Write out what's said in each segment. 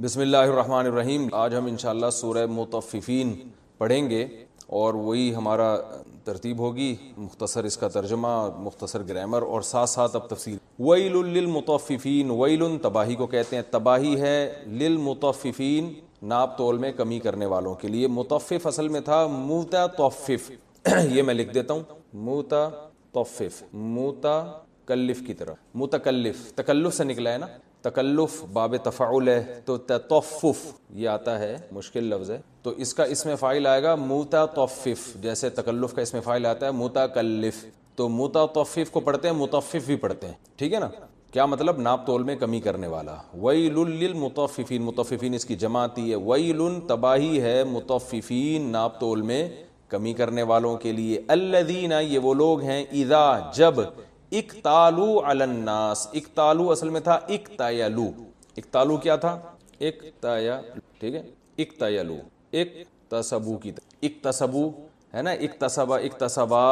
بسم اللہ الرحمن الرحیم۔ آج ہم انشاءاللہ سورہ مطففین پڑھیں گے اور وہی ہمارا ترتیب ہوگی، مختصر اس کا ترجمہ، مختصر گرامر اور ساتھ ساتھ اب تفصیل۔ ویل للمطففین، ویل تباہی کو کہتے ہیں، تباہی ہے للمطففین ناپ تول میں کمی کرنے والوں کے لیے۔ مطفف اصل میں تھا متطفف، یہ میں لکھ دیتا ہوں، متطفف متکلف کی طرح، متکلف تکلف سے نکلا ہے نا، تکلف باب تفعل ہے تو تطفف یہ آتا ہے، مشکل لفظ ہے تو اس کا اسم فاعل آئے گا متطفف، جیسے تکلف کا اسم فاعل آتا ہے متکلف، تو متطفف کو پڑھتے ہیں مطفف بھی پڑھتے ہیں، ٹھیک ہے نا۔ کیا مطلب؟ ناپ تول میں کمی کرنے والا۔ ویل للمطففین، مطففین اس کی جمع آتی ہے، ویل تباہی ہے مطففین ناپ تول میں کمی کرنے والوں کے لیے۔ الذین یہ وہ لوگ ہیں، اذا جب، اکتالو علی الناس، اکتالو اصل میں تھا اکتایلو، اکتالو کیا تھا؟ اکتایلو، ٹھیک ہے، اکتایلو اکتسبو کی طرح، اکتسبو ہے نا، اکتسبا اکتسبا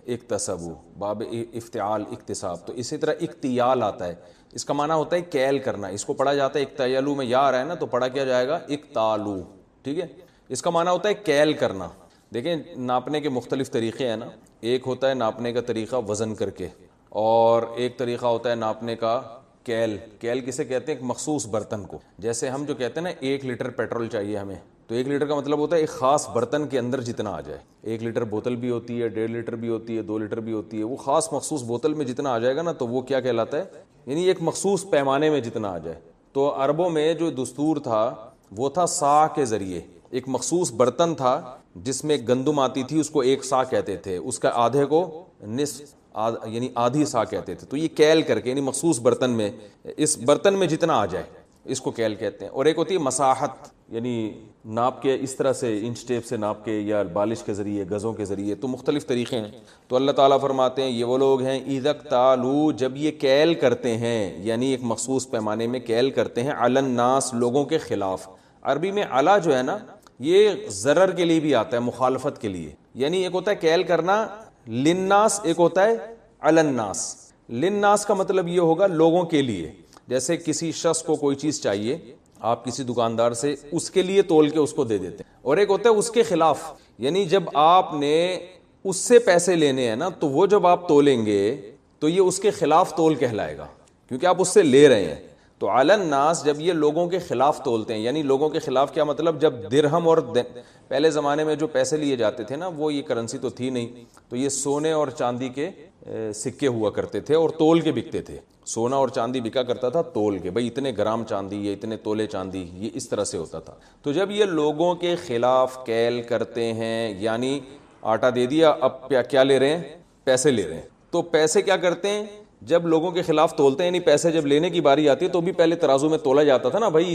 اکتسبو باب افتعال اکتساب، تو اسی طرح اکتیال آتا ہے، اس کا معنی ہوتا ہے کیل کرنا، اس کو پڑھا جاتا ہے اکتایلو میں یا آ رہا ہے نا تو پڑھا کیا جائے گا اکتالو، ٹھیک ہے، اس کا معنی ہوتا ہے کیل کرنا۔ دیکھیں ناپنے کے مختلف طریقے ہیں نا، ایک ہوتا ہے ناپنے کا طریقہ وزن کر کے، اور ایک طریقہ ہوتا ہے ناپنے کا کیل۔ کیل کسے کہتے ہیں؟ ایک مخصوص برتن کو، جیسے ہم جو کہتے ہیں نا 1 لیٹر پیٹرول چاہیے ہمیں، تو 1 لیٹر کا مطلب ہوتا ہے ایک خاص برتن کے اندر جتنا آ جائے۔ 1 لیٹر بوتل بھی ہوتی ہے، 1.5 لیٹر بھی ہوتی ہے، 2 لیٹر بھی ہوتی ہے، وہ خاص مخصوص بوتل میں جتنا آ جائے گا نا تو وہ کیا کہلاتا ہے؟ یعنی ایک مخصوص پیمانے میں جتنا آ جائے۔ تو عربوں میں جو دستور تھا وہ تھا صاع کے ذریعے، ایک مخصوص برتن تھا جس میں گندم آتی تھی، اس کو 1 صاع کہتے تھے، اس کا آدھے کو نصف یعنی آدھی صاع کہتے تھے، تو یہ کیل کر کے یعنی مخصوص برتن میں، اس برتن میں جتنا آ جائے اس کو کیل کہتے ہیں۔ اور ایک ہوتی ہے مساحت، یعنی ناپ کے اس طرح سے انچ ٹیپ سے ناپ کے یا بالش کے ذریعے، گزوں کے ذریعے، تو مختلف طریقے ہیں۔ تو اللہ تعالیٰ فرماتے ہیں یہ وہ لوگ ہیں اذا اکتالوا جب یہ کیل کرتے ہیں، یعنی ایک مخصوص پیمانے میں کیل کرتے ہیں، علی الناس لوگوں کے خلاف۔ عربی میں علا جو ہے نا یہ ضرر کے لیے بھی آتا ہے، مخالفت کے لیے، یعنی ایک ہوتا ہے کیل کرنا للناس، ایک ہوتا ہے علی الناس۔ للناس کا مطلب یہ ہوگا لوگوں کے لیے، جیسے کسی شخص کو کوئی چیز چاہیے، آپ کسی دکاندار سے اس کے لیے تول کے اس کو دے دیتے ہیں، اور ایک ہوتا ہے اس کے خلاف، یعنی جب آپ نے اس سے پیسے لینے ہیں نا تو وہ جب آپ تولیں گے تو یہ اس کے خلاف تول کہلائے گا، کیونکہ آپ اس سے لے رہے ہیں۔ تو علی الناس جب یہ لوگوں کے خلاف تولتے ہیں، یعنی لوگوں کے خلاف کیا مطلب؟ جب درہم اور پہلے زمانے میں جو پیسے لیے جاتے تھے نا، وہ یہ کرنسی تو تھی نہیں، تو یہ سونے اور چاندی کے سکے ہوا کرتے تھے اور تول کے بکتے تھے۔ سونا اور چاندی بکا کرتا تھا تول کے، بھئی اتنے گرام چاندی یا اتنے تولے چاندی، یہ اس طرح سے ہوتا تھا۔ تو جب یہ لوگوں کے خلاف کیل کرتے ہیں، یعنی آٹا دے دیا، اب کیا لے رہے ہیں؟ پیسے لے رہے ہیں، تو پیسے کیا کرتے ہیں؟ جب لوگوں کے خلاف تولتے ہیں، یعنی پیسے جب لینے کی باری آتی ہے تو بھی پہلے ترازو میں تولا جاتا تھا نا، بھائی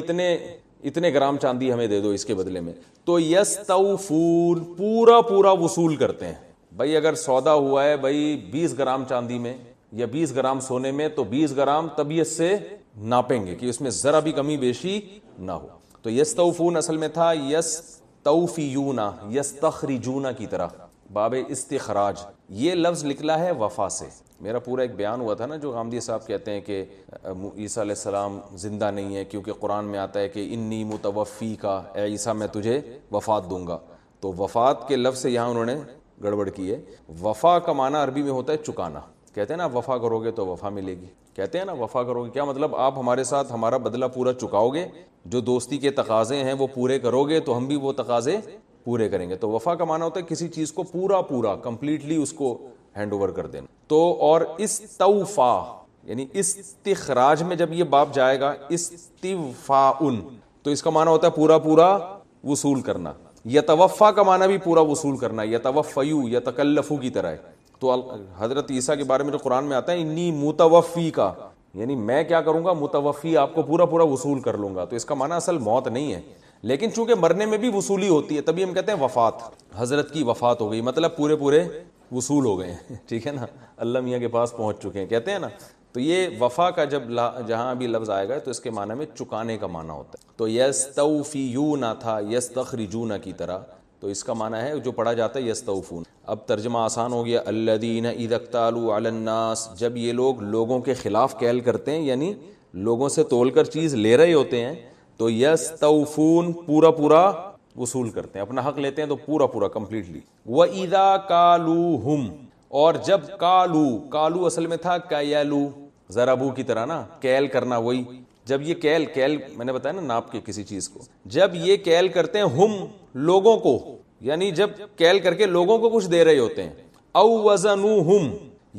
اتنے گرام چاندی ہمیں دے دو اس کے بدلے میں، تو یستوفون پورا وصول کرتے ہیں۔ بھائی اگر سودا ہوا ہے بھائی 20 گرام چاندی میں یا 20 گرام سونے میں، تو 20 گرام طبیعت سے ناپیں گے کہ اس میں ذرا بھی کمی بیشی نہ ہو۔ تو یستوفون اصل میں تھا یستوفیون، یستخرجون کی طرح، باب استخراج، یہ لفظ نکلا ہے وفا سے۔ میرا پورا ایک بیان ہوا تھا نا، جو غامدی صاحب کہتے ہیں کہ عیسیٰ علیہ السلام زندہ نہیں ہے، کیونکہ قرآن میں آتا ہے کہ انی متوفی کا، اے عیسیٰ میں تجھے وفات دوں گا، تو وفات کے لفظ سے یہاں انہوں نے گڑبڑ کی ہے۔ وفا کا معنی عربی میں ہوتا ہے چکانا، کہتے ہیں نا وفا کرو گے تو وفا ملے گی، کہتے ہیں نا وفا کرو گے، کیا مطلب؟ آپ ہمارے ساتھ ہمارا بدلہ پورا چکاؤ گے، جو دوستی کے تقاضے ہیں وہ پورے کرو گے تو ہم بھی وہ تقاضے پورے کریں گے۔ تو وفا کا معنی ہوتا ہے کسی چیز کو پورا کمپلیٹلی اس کو ہینڈ اوور کر دینا۔ تو اور استوفا یعنی استخراج میں جب یہ باب جائے گا استوفاءن، تو اس کا معنی ہوتا ہے پورا وصول کرنا۔ یتوفا کا معنی بھی پورا وصول کرنا، یتوفیو یتکلفو کی طرح ہے۔ تو حضرت عیسیٰ کے بارے میں جو قرآن میں آتا ہے انی متوفی کا، یعنی میں کیا کروں گا؟ متوفی، آپ کو پورا وصول کر لوں گا، تو اس کا معنی اصل موت نہیں ہے، لیکن چونکہ مرنے میں بھی وصولی ہوتی ہے تبھی ہم کہتے ہیں وفات، حضرت کی وفات ہو گئی، مطلب پورے وصول ہو گئے ہیں، ٹھیک ہے نا، اللہ میاں کے پاس پہنچ چکے ہیں، کہتے ہیں نا۔ تو یہ وفا کا جب جہاں بھی لفظ آئے گا تو اس کے معنی میں چکانے کا معنی ہوتا ہے۔ تو یستوفیون تھا یستخرجون کی طرح، تو اس کا معنی ہے جو پڑھا جاتا ہے یستوفون۔ اب ترجمہ آسان ہو گیا، الذین اذا اکتالوا علی الناس جب یہ لوگ لوگوں کے خلاف کیل کرتے ہیں، یعنی لوگوں سے تول کر چیز لے رہے ہوتے ہیں، تو یستوفون پورا پورا وصول کرتے ہیں، اپنا حق لیتے ہیں تو پورا پورا کمپلیٹلی. وَإِذَا كَالُوهُمْ، اور جب کالو اصل میں تھا کیلو، ضربو کی طرح نا، کیل کرنا، وہی جب یہ کیل میں نے بتایا نا ناپ کے کسی چیز کو، جب یہ کیل کرتے ہیں ہم لوگوں کو، یعنی جب کیل کر کے لوگوں کو کچھ دے رہے ہوتے ہیں، او وزنوہم،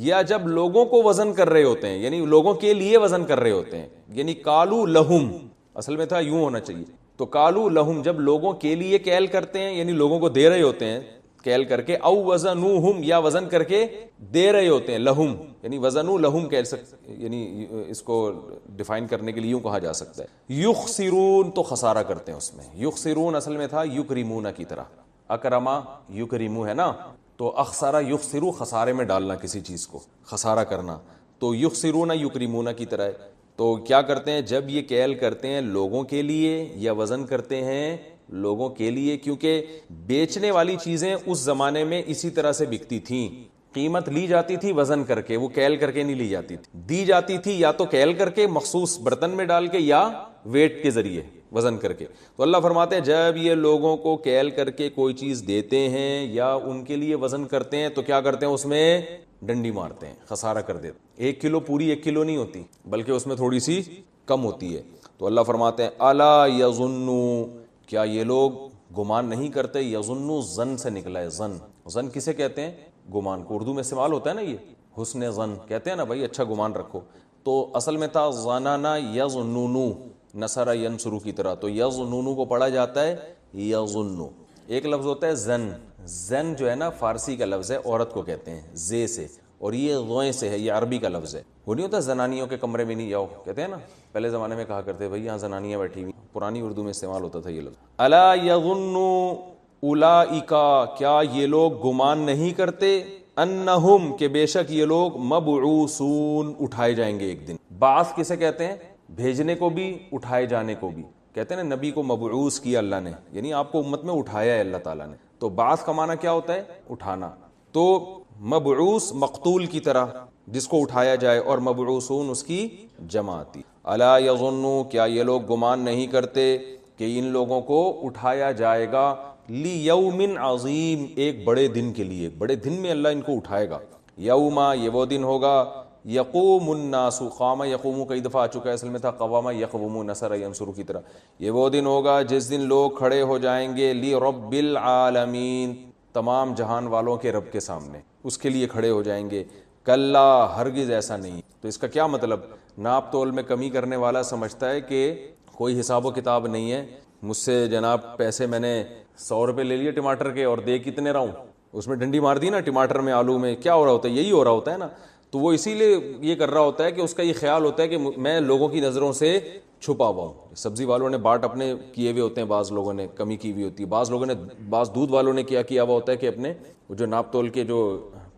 یا جب لوگوں کو وزن کر رہے ہوتے ہیں، یعنی لوگوں کے لیے وزن کر رہے ہوتے ہیں، یعنی کالو لہم اصل میں تھا یوں ہونا چاہیے، تو کالو لہم جب لوگوں کے لیے کیل کرتے ہیں یعنی لوگوں کو دے رہے ہوتے ہیں کیل کر کے، او وزنوہم یا وزن کر کے دے رہے ہوتے ہیں، لہم یعنی وزنو لہم کہہ سکتے، یعنی اس کو ڈیفائن کرنے کے لیے یوں کہا جا سکتا ہے. یخسرون تو خسارہ کرتے ہیں اس میں، یخسرون اصل میں تھا یکرمون کی طرح، اکرما یکرمو ہے نا، تو اخسارہ یخسرو خسارے میں ڈالنا کسی چیز کو، خسارہ کرنا، تو یخسرون یکرمون کی طرح ہے. تو کیا کرتے ہیں جب یہ کیل کرتے ہیں لوگوں کے لیے یا وزن کرتے ہیں لوگوں کے لیے، کیونکہ بیچنے والی چیزیں اس زمانے میں اسی طرح سے بکتی تھیں، قیمت لی جاتی تھی وزن کر کے، وہ کیل کر کے نہیں لی جاتی تھی، دی جاتی تھی یا تو کیل کر کے مخصوص برتن میں ڈال کے یا ویٹ کے ذریعے وزن کر کے. تو اللہ فرماتے ہیں جب یہ لوگوں کو کیل کر کے کوئی چیز دیتے ہیں یا ان کے لیے وزن کرتے ہیں تو کیا کرتے ہیں اس میں ڈنڈی مارتے ہیں، خسارہ کر دیتے ہیں. 1 کلو پوری 1 کلو نہیں ہوتی بلکہ اس میں تھوڑی سی کم ہوتی ہے. تو اللہ فرماتے ہیں الا یظنوا، کیا یہ لوگ گمان نہیں کرتے، یظنوا ظن سے نکلا ہے، ظن کسے کہتے ہیں؟ گمان کو، اردو میں استعمال ہوتا ہے نا یہ حسن ظن کہتے ہیں نا بھائی اچھا گمان رکھو، تو اصل میں تھا ظننا یظنون، نصر ینصر کی طرح، تو یظنون کو پڑھا جاتا ہے یظنو. ایک لفظ ہوتا ہے زن جو ہے نا فارسی کا لفظ ہے، عورت کو کہتے ہیں زے سے، اور یہ غویں سے ہے، یہ عربی کا لفظ ہے. وہ نہیں ہوتا زنانیوں کے کمرے میں نہیں جاؤ کہتے ہیں نا، پہلے زمانے میں کہا کرتے بھائی یہاں زنانیاں بیٹھی ہوئی، پرانی اردو میں استعمال ہوتا تھا یہ لفظ. الا یظن اولئک، کیا یہ لوگ گمان نہیں کرتے، انہم کہ بے شک یہ لوگ مبعوثون اٹھائے جائیں گے ایک دن. بعث کسے کہتے ہیں؟ بھیجنے کو بھی اٹھائے جانے کو بھی کہتے ہیں نا، نبی کو مبعوث کیا اللہ نے، یعنی آپ کو امت میں اٹھایا ہے اللہ تعالیٰ نے. تو بعث کا معنی کیا ہوتا ہے؟ اٹھانا. تو مبعوث مقتول کی طرح جس کو اٹھایا جائے، اور مبعوثون اس کی جمع آتی. الا یظنوا، کیا یہ لوگ گمان نہیں کرتے کہ ان لوگوں کو اٹھایا جائے گا، لیوم عظیم ایک بڑے دن کے لیے، بڑے دن میں اللہ ان کو اٹھائے گا. یوما یہ وہ دن ہوگا، یقوم الناس، قام یقوم کئی دفعہ آ چکا ہے، اصل میں تھا قوام یقوم نصر ینصر کی طرح. یہ وہ دن ہوگا جس دن لوگ کھڑے ہو جائیں گے لرب العالمین، تمام جہان والوں کے رب کے سامنے، اس کے لیے کھڑے ہو جائیں گے. کلا ہرگز ایسا نہیں. تو اس کا کیا مطلب؟ ناپ تول میں کمی کرنے والا سمجھتا ہے کہ کوئی حساب و کتاب نہیں ہے، مجھ سے جناب پیسے میں نے 100 روپے لے لیے ٹماٹر کے اور دے کتنے رہا ہوں، اس میں ڈنڈی مار دی نا، ٹماٹر میں آلو میں کیا ہو رہا ہوتا ہے، یہی ہو رہا ہوتا ہے نا. تو وہ اسی لیے یہ کر رہا ہوتا ہے کہ اس کا یہ خیال ہوتا ہے کہ میں لوگوں کی نظروں سے چھپا ہوا ہوں. سبزی والوں نے باٹ اپنے کیے ہوئے ہوتے ہیں، بعض لوگوں نے کمی کی ہوئی ہوتی ہے، بعض لوگوں نے، بعض دودھ والوں نے کیا ہوا ہوتا ہے کہ اپنے جو ناپ تول کے جو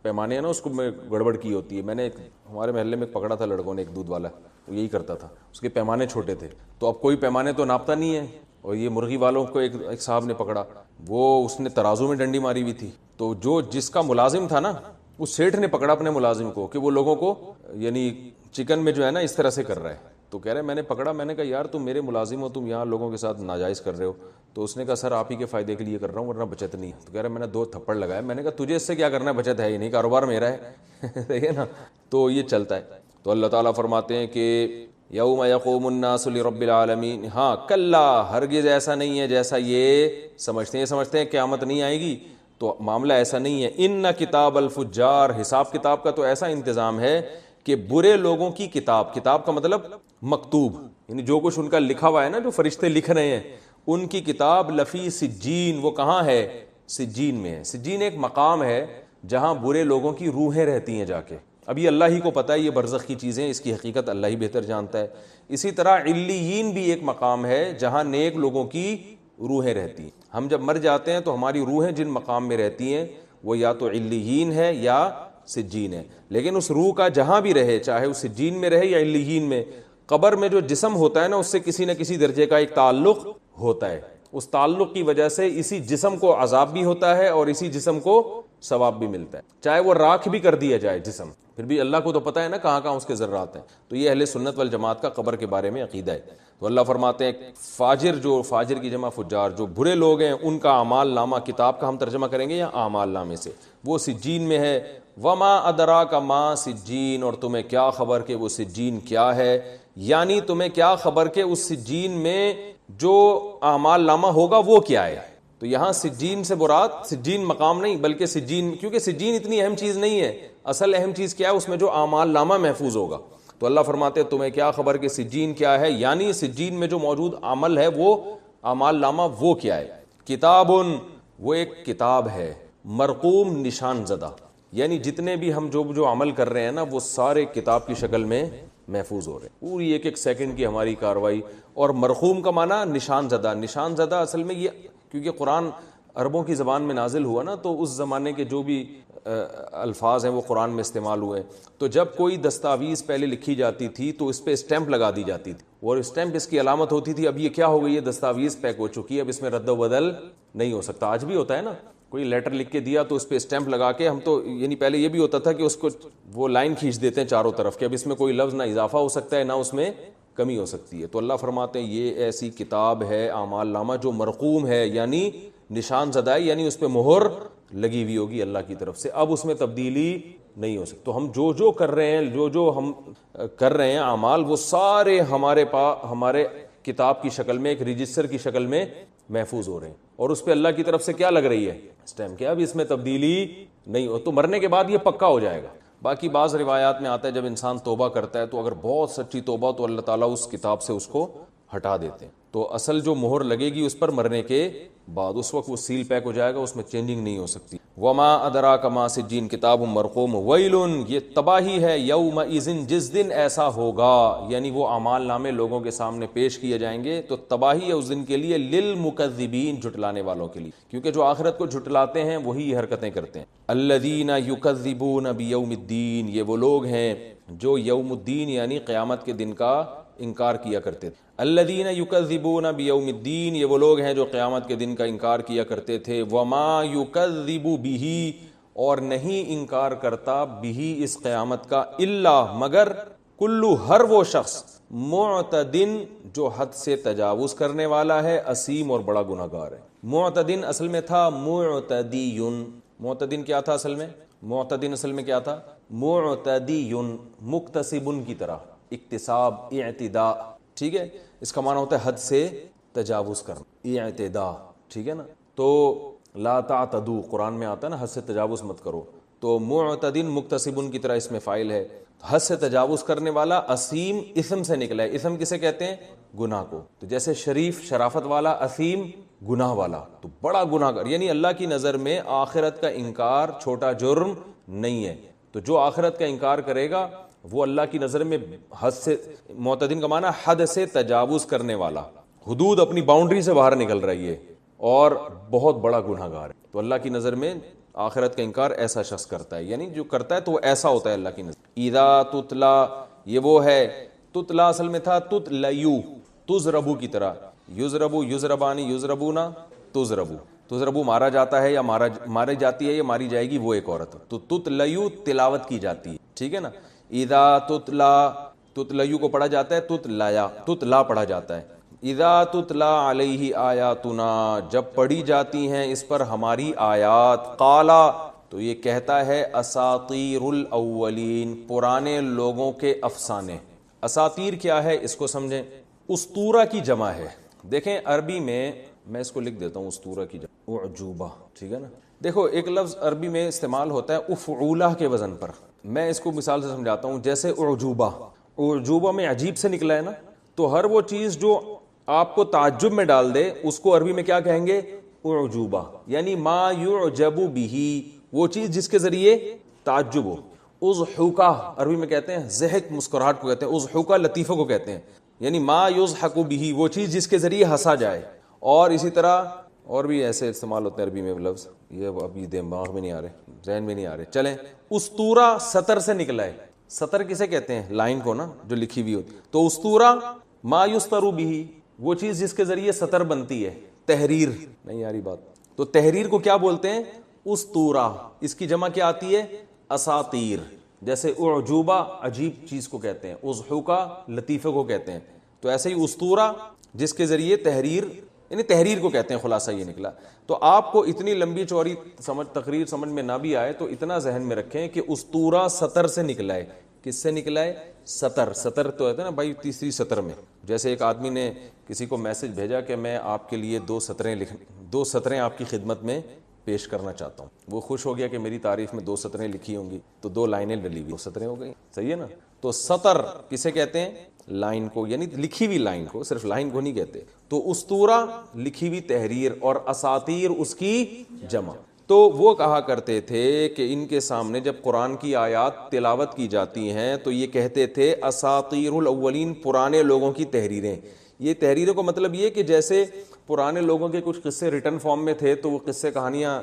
پیمانے ہیں نا اس کو میں گڑبڑ کی ہوتی ہے. میں نے ہمارے محلے میں پکڑا تھا لڑکوں نے، ایک دودھ والا، وہ یہی کرتا تھا، اس کے پیمانے چھوٹے تھے. تو اب کوئی پیمانے تو ناپتا نہیں ہے، اور یہ مرغی والوں کو ایک صاحب نے پکڑا، وہ اس نے ترازو میں ڈنڈی ماری ہوئی تھی. تو جو جس کا ملازم تھا نا، اس سیٹھ نے پکڑا اپنے ملازم کو کہ وہ لوگوں کو یعنی چکن میں جو ہے نا اس طرح سے کر رہا ہے. تو کہہ رہے میں نے پکڑا، میں نے کہا یار تم میرے ملازم ہو، تم یہاں لوگوں کے ساتھ ناجائز کر رہے ہو. تو اس نے کہا سر آپ ہی کے فائدے کے لیے کر رہا ہوں ورنہ بچت نہیں. تو کہہ رہے میں نے 2 تھپڑ لگائے، میں نے کہا تجھے اس سے کیا کرنا ہے، بچت ہے ہی نہیں، کاروبار میرا ہے. صحیح ہے نا. تو یہ چلتا ہے. تو اللہ تعالیٰ فرماتے ہیں کہ یوم یقوم الناس لرب العالمین. ہاں کلا ہرگز ایسا نہیں ہے جیسا یہ سمجھتے ہیں قیامت نہیں آئے گی، تو معاملہ ایسا نہیں ہے. ان کتاب الفجار، حساب کتاب کا تو ایسا انتظام ہے کہ برے لوگوں کی کتاب کا مطلب مکتوب، یعنی جو کچھ ان کا لکھا ہوا ہے نا، جو فرشتے لکھ رہے ہیں، ان کی کتاب لفی سجین، وہ کہاں ہے؟ سجین میں ہے. سجین ایک مقام ہے جہاں برے لوگوں کی روحیں رہتی ہیں جا کے. اب یہ اللہ ہی کو پتہ ہے، یہ برزخ کی چیزیں، اس کی حقیقت اللہ ہی بہتر جانتا ہے. اسی طرح علیین بھی ایک مقام ہے جہاں نیک لوگوں کی روحیں رہتی ہیں. ہم جب مر جاتے ہیں تو ہماری روحیں جن مقام میں رہتی ہیں وہ یا تو علیین ہے یا سجین ہے. لیکن اس روح کا جہاں بھی رہے، چاہے وہ سجین میں رہے یا علیین میں، قبر میں جو جسم ہوتا ہے نا، اس سے کسی نہ کسی درجے کا ایک تعلق ہوتا ہے. اس تعلق کی وجہ سے اسی جسم کو عذاب بھی ہوتا ہے اور اسی جسم کو ثواب بھی ملتا ہے، چاہے وہ راکھ بھی کر دیا جائے جسم، پھر بھی اللہ کو تو پتہ ہے نا کہاں کہاں اس کے ذرات ہیں. تو یہ اہل سنت والجماعت کا قبر کے بارے میں عقیدہ ہے. تو اللہ فرماتے ہیں فاجر، جو فاجر کی جمع فجار، جو برے لوگ ہیں ان کا اعمال نامہ، کتاب کا ہم ترجمہ کریں گے یا اعمال نامے سے، وہ سجین میں ہے. وما ادراک ما سجین، اور تمہیں کیا خبر کہ وہ سجین کیا ہے، یعنی تمہیں کیا خبر کہ اس سجین میں جو اعمال نامہ ہوگا وہ کیا ہے. تو یہاں سجین سے مراد سجین مقام نہیں بلکہ سجین، کیونکہ سجین اتنی اہم چیز نہیں ہے، اصل اہم چیز کیا ہے اس میں جو اعمال نامہ محفوظ ہوگا. تو اللہ فرماتے ہیں تمہیں کیا خبر کہ سجین کیا ہے، یعنی سجین میں جو موجود عمل ہے وہ اعمال نامہ وہ کیا ہے. کتابن، وہ ایک کتاب ہے، مرقوم نشان زدہ، یعنی جتنے بھی ہم جو عمل کر رہے ہیں نا وہ سارے کتاب کی شکل میں محفوظ ہو رہے ہیں، پوری ایک ایک سیکنڈ کی ہماری کاروائی. اور مرقوم کا معنی نشان زدہ. نشان زدہ اصل میں یہ، کیونکہ قرآن عربوں کی زبان میں نازل ہوا نا، تو اس زمانے کے جو بھی الفاظ ہیں وہ قرآن میں استعمال ہوئے. تو جب کوئی دستاویز پہلے لکھی جاتی تھی تو اس پہ اسٹیمپ لگا دی جاتی تھی، اور اسٹیمپ اس کی علامت ہوتی تھی اب یہ کیا ہو گئی ہے، دستاویز پیک ہو چکی ہے، اب اس میں رد و بدل نہیں ہو سکتا. آج بھی ہوتا ہے نا، کوئی لیٹر لکھ کے دیا تو اس پہ اسٹیمپ لگا کے ہم تو، یعنی پہلے یہ بھی ہوتا تھا کہ اس کو وہ لائن کھینچ دیتے ہیں چاروں طرف کہ اب اس میں کوئی لفظ نہ اضافہ ہو سکتا ہے نہ اس میں کمی ہو سکتی ہے. تو اللہ فرماتے ہیں یہ ایسی کتاب ہے اعمال نامہ جو مرقوم ہے، یعنی نشان زدہ ہے، یعنی اس پہ مہر لگی ہوئی ہوگی اللہ کی طرف سے، اب اس میں تبدیلی نہیں ہو سکتی. تو ہم جو کر رہے ہیں، جو ہم کر رہے ہیں اعمال، وہ سارے ہمارے کتاب کی شکل میں، ایک رجسٹر کی شکل میں محفوظ ہو رہے ہیں، اور اس پہ اللہ کی طرف سے کیا لگ رہی ہے، اسٹیمپ، کیا اب اس میں تبدیلی نہیں ہو. تو مرنے کے بعد یہ پکا ہو جائے گا. باقی بعض روایات میں آتا ہے جب انسان توبہ کرتا ہے تو اگر بہت سچی توبہ تو اللہ تعالیٰ اس کتاب سے اس کو ہٹا دیتے ہیں. تو اصل جو مہر لگے گی اس پر مرنے کے بعد، اس وقت وہ سیل پیک ہو جائے گا، اس میں چینجنگ نہیں ہو سکتی. وما ادراک ما سجین کتاب مرقوم ویل، یہ تباہی ہے، یومئذ، جس دن ایسا ہوگا، یعنی وہ اعمال نامے لوگوں کے سامنے پیش کیے جائیں گے تو تباہی ہے اس دن کے لیے، للمکذبین، جھٹلانے والوں کے لیے، کیونکہ جو آخرت کو جھٹلاتے ہیں وہی یہ حرکتیں کرتے ہیں. الذین یکذبون بیوم الدین، یہ وہ لوگ ہیں جو یوم الدین یعنی قیامت کے دن کا انکار کیا کرتے تھے. الذین یکذبون بیوم الدین، یہ وہ لوگ ہیں جو قیامت کے دن کا انکار کیا کرتے تھے. وما یکذب بہ، اور نہیں انکار کرتا بہ، اس قیامت کا، الا، مگر، کلو، ہر وہ شخص، معتدن، جو حد سے تجاوز کرنے والا ہے، اسیم، اور بڑا گناہ گار ہے. معتدن اصل میں تھا معتدیٌ. معتدن کیا تھا اصل میں؟ معتدن اصل میں کیا تھا؟ معتدیٌ، مکتسبن کی طرح، اکتساب، اعتداء، ٹھیک ہے، اس کا معنی ہوتا ہے حد سے تجاوز کرنا، اعتداء، ٹھیک ہے نا. تو لا تعتدوا قرآن میں آتا ہے نا، حد سے تجاوز مت کرو. تو معتدن مکتسبن کی طرح اس میں فاعل ہے، حد سے تجاوز کرنے والا. اسیم اسم سے نکلا ہے، اسم کسے کہتے ہیں؟ گناہ کو. تو جیسے شریف شرافت والا، اسیم گناہ والا، تو بڑا گناہ گار، یعنی اللہ کی نظر میں آخرت کا انکار چھوٹا جرم نہیں ہے. تو جو آخرت کا انکار کرے گا وہ اللہ کی نظر میں حد سے، معتدن کا معنی حد سے تجاوز کرنے والا، حدود اپنی باؤنڈری سے باہر نکل رہی ہے اور بہت بڑا گناہ گار ہے. تو اللہ کی نظر میں آخرت کا انکار ایسا شخص کرتا ہے، یعنی جو کرتا ہے تو وہ ایسا ہوتا ہے اللہ کی نظر. اذا تتلا، یہ وہ ہے، تتلا اصل میں تھا تتلیو، تضربو کی طرح، یضربو، یضربانی، یضربونا، تضربو. تضربو مارا جاتا ہے یا ماری جاتی ہے یا ماری جائے گی وہ ایک عورت. تو تتلیو تلاوت کی جاتی ہے، ٹھیک ہے نا. اذا تتلا، تتلیو کو پڑھا جاتا ہے، تتلا پڑھا جاتا ہے. اذا تتلا علیہ آیاتنا، جب پڑھی جاتی ہیں اس پر ہماری آیات، قالا، تو یہ کہتا ہے اساطیر الاولین، پرانے لوگوں کے افسانے. اساطیر کیا ہے اس کو سمجھیں. اسطورہ کی جمع ہے. دیکھیں عربی میں اس کو لکھ دیتا ہوں، اسطورہ کی جمع اعجوبہ، ٹھیک ہے نا. دیکھو ایک لفظ عربی میں استعمال ہوتا ہے افعولہ کے وزن پر. میں اس کو مثال سے سمجھاتا ہوں. جیسے اعجوبہ، اعجوبہ میں عجیب سے نکلا ہے نا، تو ہر وہ چیز جو آپ کو تعجب میں ڈال دے اس کو عربی میں کیا کہیں گے؟ اعجوبہ. یعنی ما یعجب بہ، وہ چیز جس کے ذریعے تعجب ہو. اضحوکہ عربی میں کہتے ہیں، ضحک مسکراہٹ کو کہتے ہیں، اضحوکہ لطیفہ کو کہتے ہیں. یعنی ما یضحک بہ، وہ چیز جس کے ذریعے ہنسا جائے. اور اسی طرح اور بھی ایسے استعمال ہوتے ہیں عربی میں لفظ، یہ ابھی دماغ میں نہیں آ رہے، ذہن میں نہیں آ رہے. چلیں، اسطورہ سطر سے نکلا ہے. سطر کسے کہتے ہیں؟ لائن کو نا، جو لکھی ہوئی ہوتی. تو اسطورہ ما یستر بہ، وہ چیز جس کے ذریعے سطر بنتی ہے. تحریر، نہیں آ رہی بات. تو تحریر کو کیا بولتے ہیں؟ اسطورہ. اس کی جمع کیا آتی ہے؟ اساطیر. جیسے اعجوبہ عجیب چیز کو کہتے ہیں، اضحوکہ لطیفے کو کہتے ہیں. تو ایسے ہی اسطورہ جس کے ذریعے تحریر، یعنی تحریر کو کہتے ہیں، خلاصہ یہ نکلا. تو آپ کو اتنی لمبی چوڑی تقریر سمجھ میں نہ بھی آئے تو اتنا ذہن میں رکھیں کہ اسطورہ سطر سے نکلا ہے. کس سے نکلا ہے؟ سطر. سطر تو ہے نا بھائی تیسری سطر میں. جیسے ایک آدمی نے کسی کو میسج بھیجا کہ میں آپ کے لیے 2 سطریں آپ کی خدمت میں پیش کرنا چاہتا ہوں. وہ خوش ہو گیا کہ میری تعریف میں 2 سطریں لکھی ہوں گی، تو 2 لائنیں ڈلی ہوئی، 2 سطریں ہو گئی. صحیح ہے نا؟ تو سطر کسے کہتے ہیں؟ لائن کو، یعنی لکھی ہوئی لائن کو، صرف لائن کو نہیں کہتے. تو اسطورہ لکھی ہوئی تحریر، اور اساطیر اس کی جمع. تو وہ کہا کرتے تھے کہ ان کے سامنے جب قرآن کی آیات تلاوت کی جاتی ہیں تو یہ کہتے تھے اساطیر الاولین، پرانے لوگوں کی تحریریں. یہ تحریروں کو مطلب یہ کہ جیسے پرانے لوگوں کے کچھ قصے ریٹن فارم میں تھے تو وہ قصے کہانیاں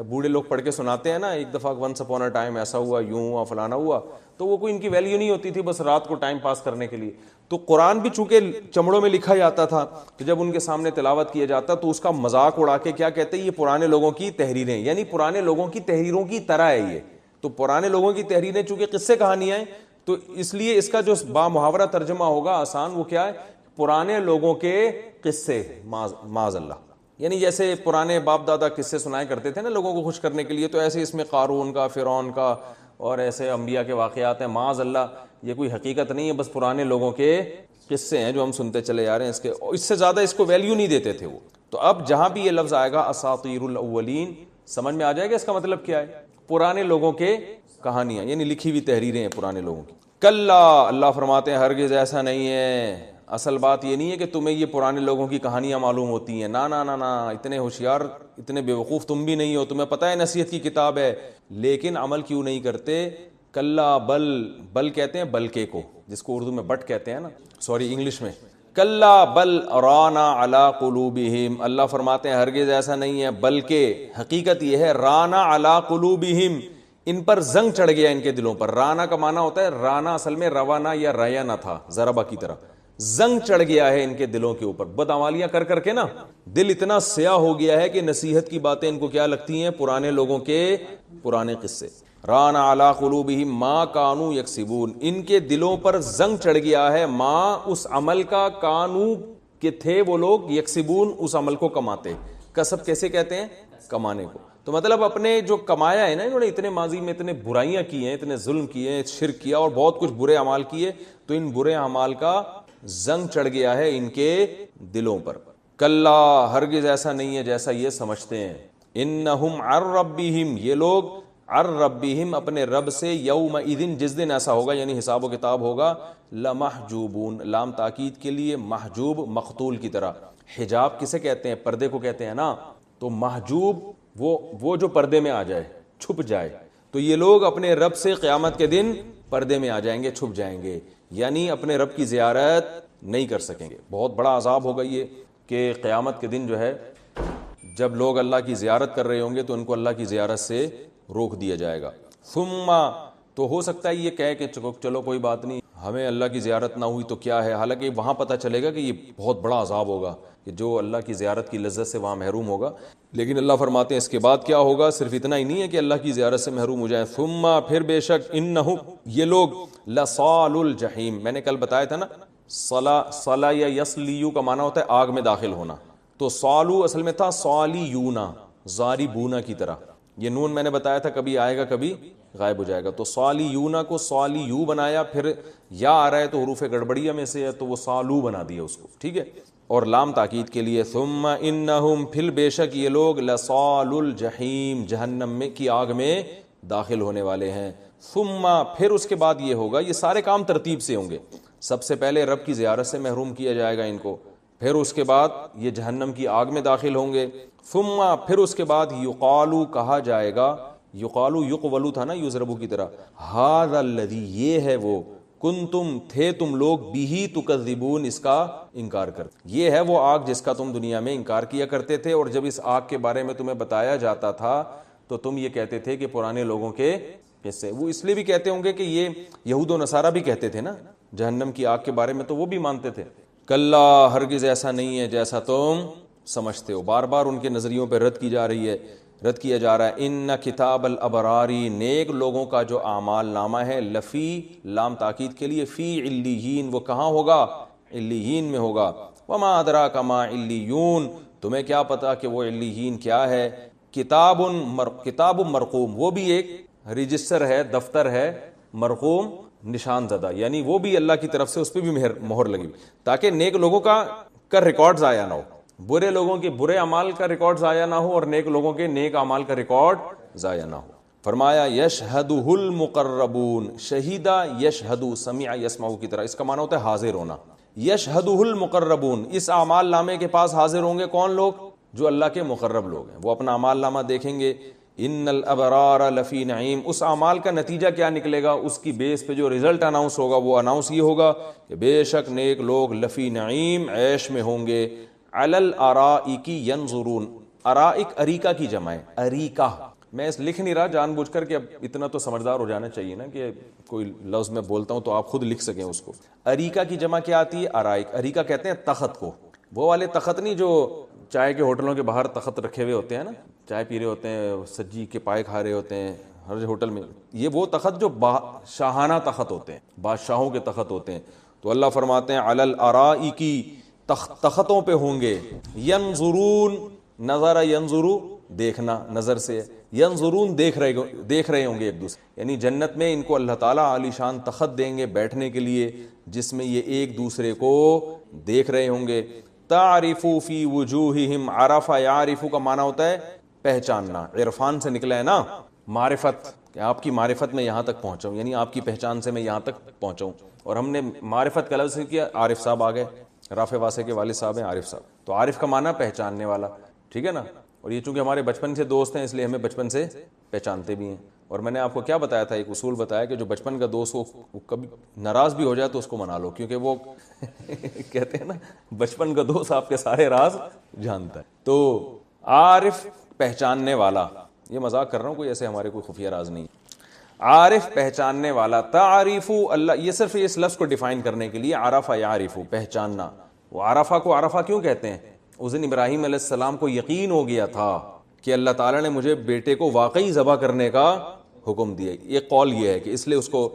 بوڑھے لوگ پڑھ کے سناتے ہیں نا، ایک دفعہ ونس اپون اے ٹائم ایسا ہوا، یوں ہوا، فلانا ہوا، تو وہ کوئی ان کی ویلیو نہیں ہوتی تھی، بس رات کو ٹائم پاس کرنے کے لیے. تو قرآن بھی چونکہ چمڑوں میں لکھا جاتا تھا تو جب ان کے سامنے تلاوت کیا جاتا تو اس کا مذاق اڑا کے کیا کہتے ہیں؟ یہ پرانے لوگوں کی تحریریں، یعنی پرانے لوگوں کی تحریروں کی طرح ہے یہ. تو پرانے لوگوں کی تحریریں چونکہ قصے کہانیاں ہیں تو اس لیے اس کا جو با محاورہ ترجمہ ہوگا آسان، وہ کیا ہے؟ پرانے لوگوں کے قصے، معاذ اللہ. یعنی جیسے پرانے باپ دادا قصے سنایا کرتے تھے نا لوگوں کو خوش کرنے کے لیے، تو ایسے اس میں قارون کا، فرعون کا اور ایسے انبیاء کے واقعات ہیں. معاذ اللہ، یہ کوئی حقیقت نہیں ہے، بس پرانے لوگوں کے قصے ہیں جو ہم سنتے چلے جا رہے ہیں. اس سے زیادہ اس کو ویلیو نہیں دیتے تھے وہ. تو اب جہاں بھی یہ لفظ آئے گا اساطیر الاولین، سمجھ میں آ جائے گا اس کا مطلب کیا ہے؟ پرانے لوگوں کے کہانیاں، یعنی لکھی ہوئی تحریریں ہیں پرانے لوگوں کی. کلا، اللہ فرماتے ہیں ہرگز ایسا نہیں ہے. اصل بات یہ نہیں ہے کہ تمہیں یہ پرانے لوگوں کی کہانیاں معلوم ہوتی ہیں، نا نا نا نا، اتنے ہوشیار، اتنے بے وقوف تم بھی نہیں ہو، تمہیں پتہ ہے نصیحت کی کتاب ہے لیکن عمل کیوں نہیں کرتے. کلا، بل کہتے ہیں بلکہ کو، جس کو اردو میں بٹ کہتے ہیں نا، سوری انگلش میں. کلا بل رانا علی قلوبہم، اللہ فرماتے ہیں ہرگز ایسا نہیں ہے، بلکہ حقیقت یہ ہے رانا علی قلوبہم، ان پر زنگ چڑھ گیا ان کے دلوں پر. رانا کا معنی ہوتا ہے، رانا اصل میں روانا یا ریانا تھا، ضربہ کی طرح. زنگ چڑھ گیا ہے ان کے دلوں کے اوپر، بدعمالیاں کر کر کے نا دل اتنا سیاہ ہو گیا ہے کہ نصیحت کی باتیں ان کو کیا لگتی ہیں؟ پرانے لوگوں کے پرانے قصے. رانا علی قلوبہم ما کانوا یکسبون، ان کے دلوں پر زنگ چڑھ گیا ہے ما، اس عمل کا، کانو کہ تھے وہ لوگ، یکسبون اس عمل کو کماتے. کسب کیسے کہتے ہیں؟ کمانے کو. تو مطلب اپنے جو کمایا ہے نا انہوں نے، اتنے ماضی میں اتنے برائیاں کی ہیں، اتنے ظلم کیے، شرک کیا اور بہت کچھ برے اعمال کیے، تو ان برے اعمال کا زنگ چڑھ گیا ہے ان کے دلوں پر. کلا، ہرگز ایسا نہیں ہے جیسا یہ سمجھتے ہیں. انہم عن ربہم، یہ لوگ عن ربہم اپنے رب سے، یومئذ جس دن ایسا ہوگا یعنی حساب و کتاب ہوگا، لمحجوبون، لام تاکید کے لیے، محجوب مقتول کی طرح. حجاب کسے کہتے ہیں؟ پردے کو کہتے ہیں نا. تو محجوب وہ جو پردے میں آ جائے، چھپ جائے. تو یہ لوگ اپنے رب سے قیامت کے دن پردے میں آ جائیں گے، چھپ جائیں گے، یعنی اپنے رب کی زیارت نہیں کر سکیں گے. بہت بڑا عذاب ہوگا یہ کہ قیامت کے دن جو ہے جب لوگ اللہ کی زیارت کر رہے ہوں گے تو ان کو اللہ کی زیارت سے روک دیا جائے گا. ثم، تو ہو سکتا ہے یہ کہے کہ چلو کوئی بات نہیں، ہمیں اللہ کی زیارت نہ ہوئی تو کیا ہے، حالانکہ وہاں پتہ چلے گا کہ یہ بہت بڑا عذاب ہوگا کہ جو اللہ کی زیارت کی لذت سے وہاں محروم ہوگا. لیکن اللہ فرماتے ہیں اس کے بعد کیا ہوگا؟ صرف اتنا ہی نہیں ہے کہ اللہ کی زیارت سے محروم ہو جائیں. ثم، پھر بے شک، انہم، یہ لوگ، لصال الجحیم، میں نے کل بتایا تھا نا، صلا یا یسلیو کا معنی ہوتا ہے آگ میں داخل ہونا. تو صالو اصل میں تھا صالیونا، ضاربونا کی طرح. یہ نون میں نے بتایا تھا کبھی آئے گا کبھی غائب ہو جائے گا. تو صالیونا کو صالیو بنایا، پھر یا آ رہا ہے تو حروف گڑبڑیہ میں سے ہے تو وہ صالو بنا دیا اس کو، ٹھیک ہے. اور لام تاکید کے لیے. ثم انہم، پھر بے شک یہ لوگ، لصال الجحیم، جہنم میں کی آگ میں داخل ہونے والے ہیں. ثم، پھر اس کے بعد یہ ہوگا، یہ سارے کام ترتیب سے ہوں گے. سب سے پہلے رب کی زیارت سے محروم کیا جائے گا ان کو، پھر اس کے بعد یہ جہنم کی آگ میں داخل ہوں گے. ثم، پھر اس کے بعد یقالو، کہا جائے گا، یقالو یقولو تھا نا یضربو کی طرح، ھذا الذی، یہ ہے وہ، کنتم، تھے تم لوگ، بیہی تکذبون، اس کا انکار کرتے. یہ ہے وہ آگ جس کا تم دنیا میں انکار کیا کرتے تھے، اور جب اس آگ کے بارے میں تمہیں بتایا جاتا تھا تو تم یہ کہتے تھے کہ پرانے لوگوں کے قصے. وہ اس لیے بھی کہتے ہوں گے کہ یہ یہود و نصارہ بھی کہتے تھے نا جہنم کی آگ کے بارے میں، تو وہ بھی مانتے تھے. کلا، ہرگز ایسا نہیں ہے جیسا تم سمجھتے ہو. بار بار ان کے نظریوں پہ رد کی جا رہی ہے، رد کیا جا رہا ہے. ان کتاب الابراری، نیک لوگوں کا جو اعمال نامہ ہے، لفی، لام تاکید کے لیے، فی علیین، وہ کہاں ہوگا؟ علیین میں ہوگا. وما ادراک ما علیون، تمہیں کیا پتا کہ وہ علیین کیا ہے. کتاب مرقوم، وہ بھی ایک رجسٹر ہے، دفتر ہے، مرقوم نشان زدہ، یعنی وہ بھی اللہ کی طرف سے اس پہ بھی مہر لگی تاکہ نیک لوگوں کا ریکارڈ ضائع نہ ہو، برے لوگوں کے برے اعمال کا ریکارڈ ضائع نہ ہو اور نیک لوگوں کے نیک اعمال کا ریکارڈ ضائع نہ ہو. فرمایا یشہدہ المقربون، شہیدہ یشہدو، سمع یسمع کی طرح، اس کا معنی ہوتا ہے حاضر ہونا. یشہدہ المقربون، اس اعمال نامے کے پاس حاضر ہوں گے کون لوگ؟ جو اللہ کے مقرب لوگ ہیں، وہ اپنا اعمال نامہ دیکھیں گے. ان الابرار لفی نعیم، اس اعمال کا نتیجہ کیا نکلے گا، اس کی بیس پہ جو رزلٹ اناؤنس ہوگا وہ اناؤنس یہ ہوگا کہ بے شک نیک لوگ لفی نعیم، عیش میں ہوں گے. علی الارائک ینظرون، ارائک اریکہ کی جمع ہے، اریکہ. میں اس لکھ نہیں رہا جان بوجھ کر کہ اب اتنا تو سمجھدار ہو جانا چاہیے نا کہ کوئی لفظ میں بولتا ہوں تو آپ خود لکھ سکیں اس کو. اریکہ کی جمع کیا آتی ہے؟ ارائک. اریکہ کہتے ہیں تخت کو، وہ والے تخت نہیں جو چائے کے ہوٹلوں کے باہر تخت رکھے ہوئے ہوتے ہیں نا، چائے پی رہے ہوتے ہیں، سجی کے پائے کھا رہے ہوتے ہیں ہر ہوٹل میں. یہ وہ تخت جو شاہانہ تخت ہوتے ہیں، بادشاہوں کے تخت ہوتے ہیں. تو اللہ فرماتے ہیں علی الارائک، تختوں پہ ہوں گے. ینظرون، نظر ینظرو دیکھنا، نظر سے، ینظرون دیکھ رہے ہوں گے ایک دوسرے. یعنی جنت میں ان کو اللہ تعالیٰ عالی شان تخت دیں گے بیٹھنے کے لیے جس میں یہ ایک دوسرے کو دیکھ رہے ہوں گے. تعرف فی وجوہہم، عرف یعرف کا معنی ہوتا ہے پہچاننا. عرفان سے نکلا ہے نا معرفت، کہ آپ کی معرفت میں یہاں تک پہنچاؤں، یعنی آپ کی پہچان سے میں یہاں تک پہنچاؤں. اور ہم نے معرفت کا لفظ کیا، عارف صاحب آ گئے، رافع واسع کے والد صاحب ہیں عارف صاحب. تو عارف کا معنی پہچاننے والا، ٹھیک ہے نا. اور یہ چونکہ ہمارے بچپن سے دوست ہیں اس لیے ہمیں بچپن سے پہچانتے بھی ہیں. اور میں نے آپ کو کیا بتایا تھا، ایک اصول بتایا کہ جو بچپن کا دوست ہو وہ کبھی ناراض بھی ہو جائے تو اس کو منا لو، کیونکہ وہ کہتے ہیں نا بچپن کا دوست آپ کے سارے راز جانتا ہے. تو عارف پہچاننے والا، یہ مذاق کر رہا ہوں، کوئی ایسے ہمارے کوئی خفیہ راز نہیں. عارف پہچاننے والا. تعریف اللہ، یہ صرف اس لفظ کو ڈیفائن کرنے کے لیے عرفہ یعرف، پہچاننا. وہ عرفہ کو عرفہ کیوں کہتے ہیں؟ اس دن ابراہیم علیہ السلام کو یقین ہو گیا تھا کہ اللہ تعالیٰ نے مجھے بیٹے کو واقعی ذبح کرنے کا حکم دیا. ایک قول یہ ہے کہ اس لیے اس کو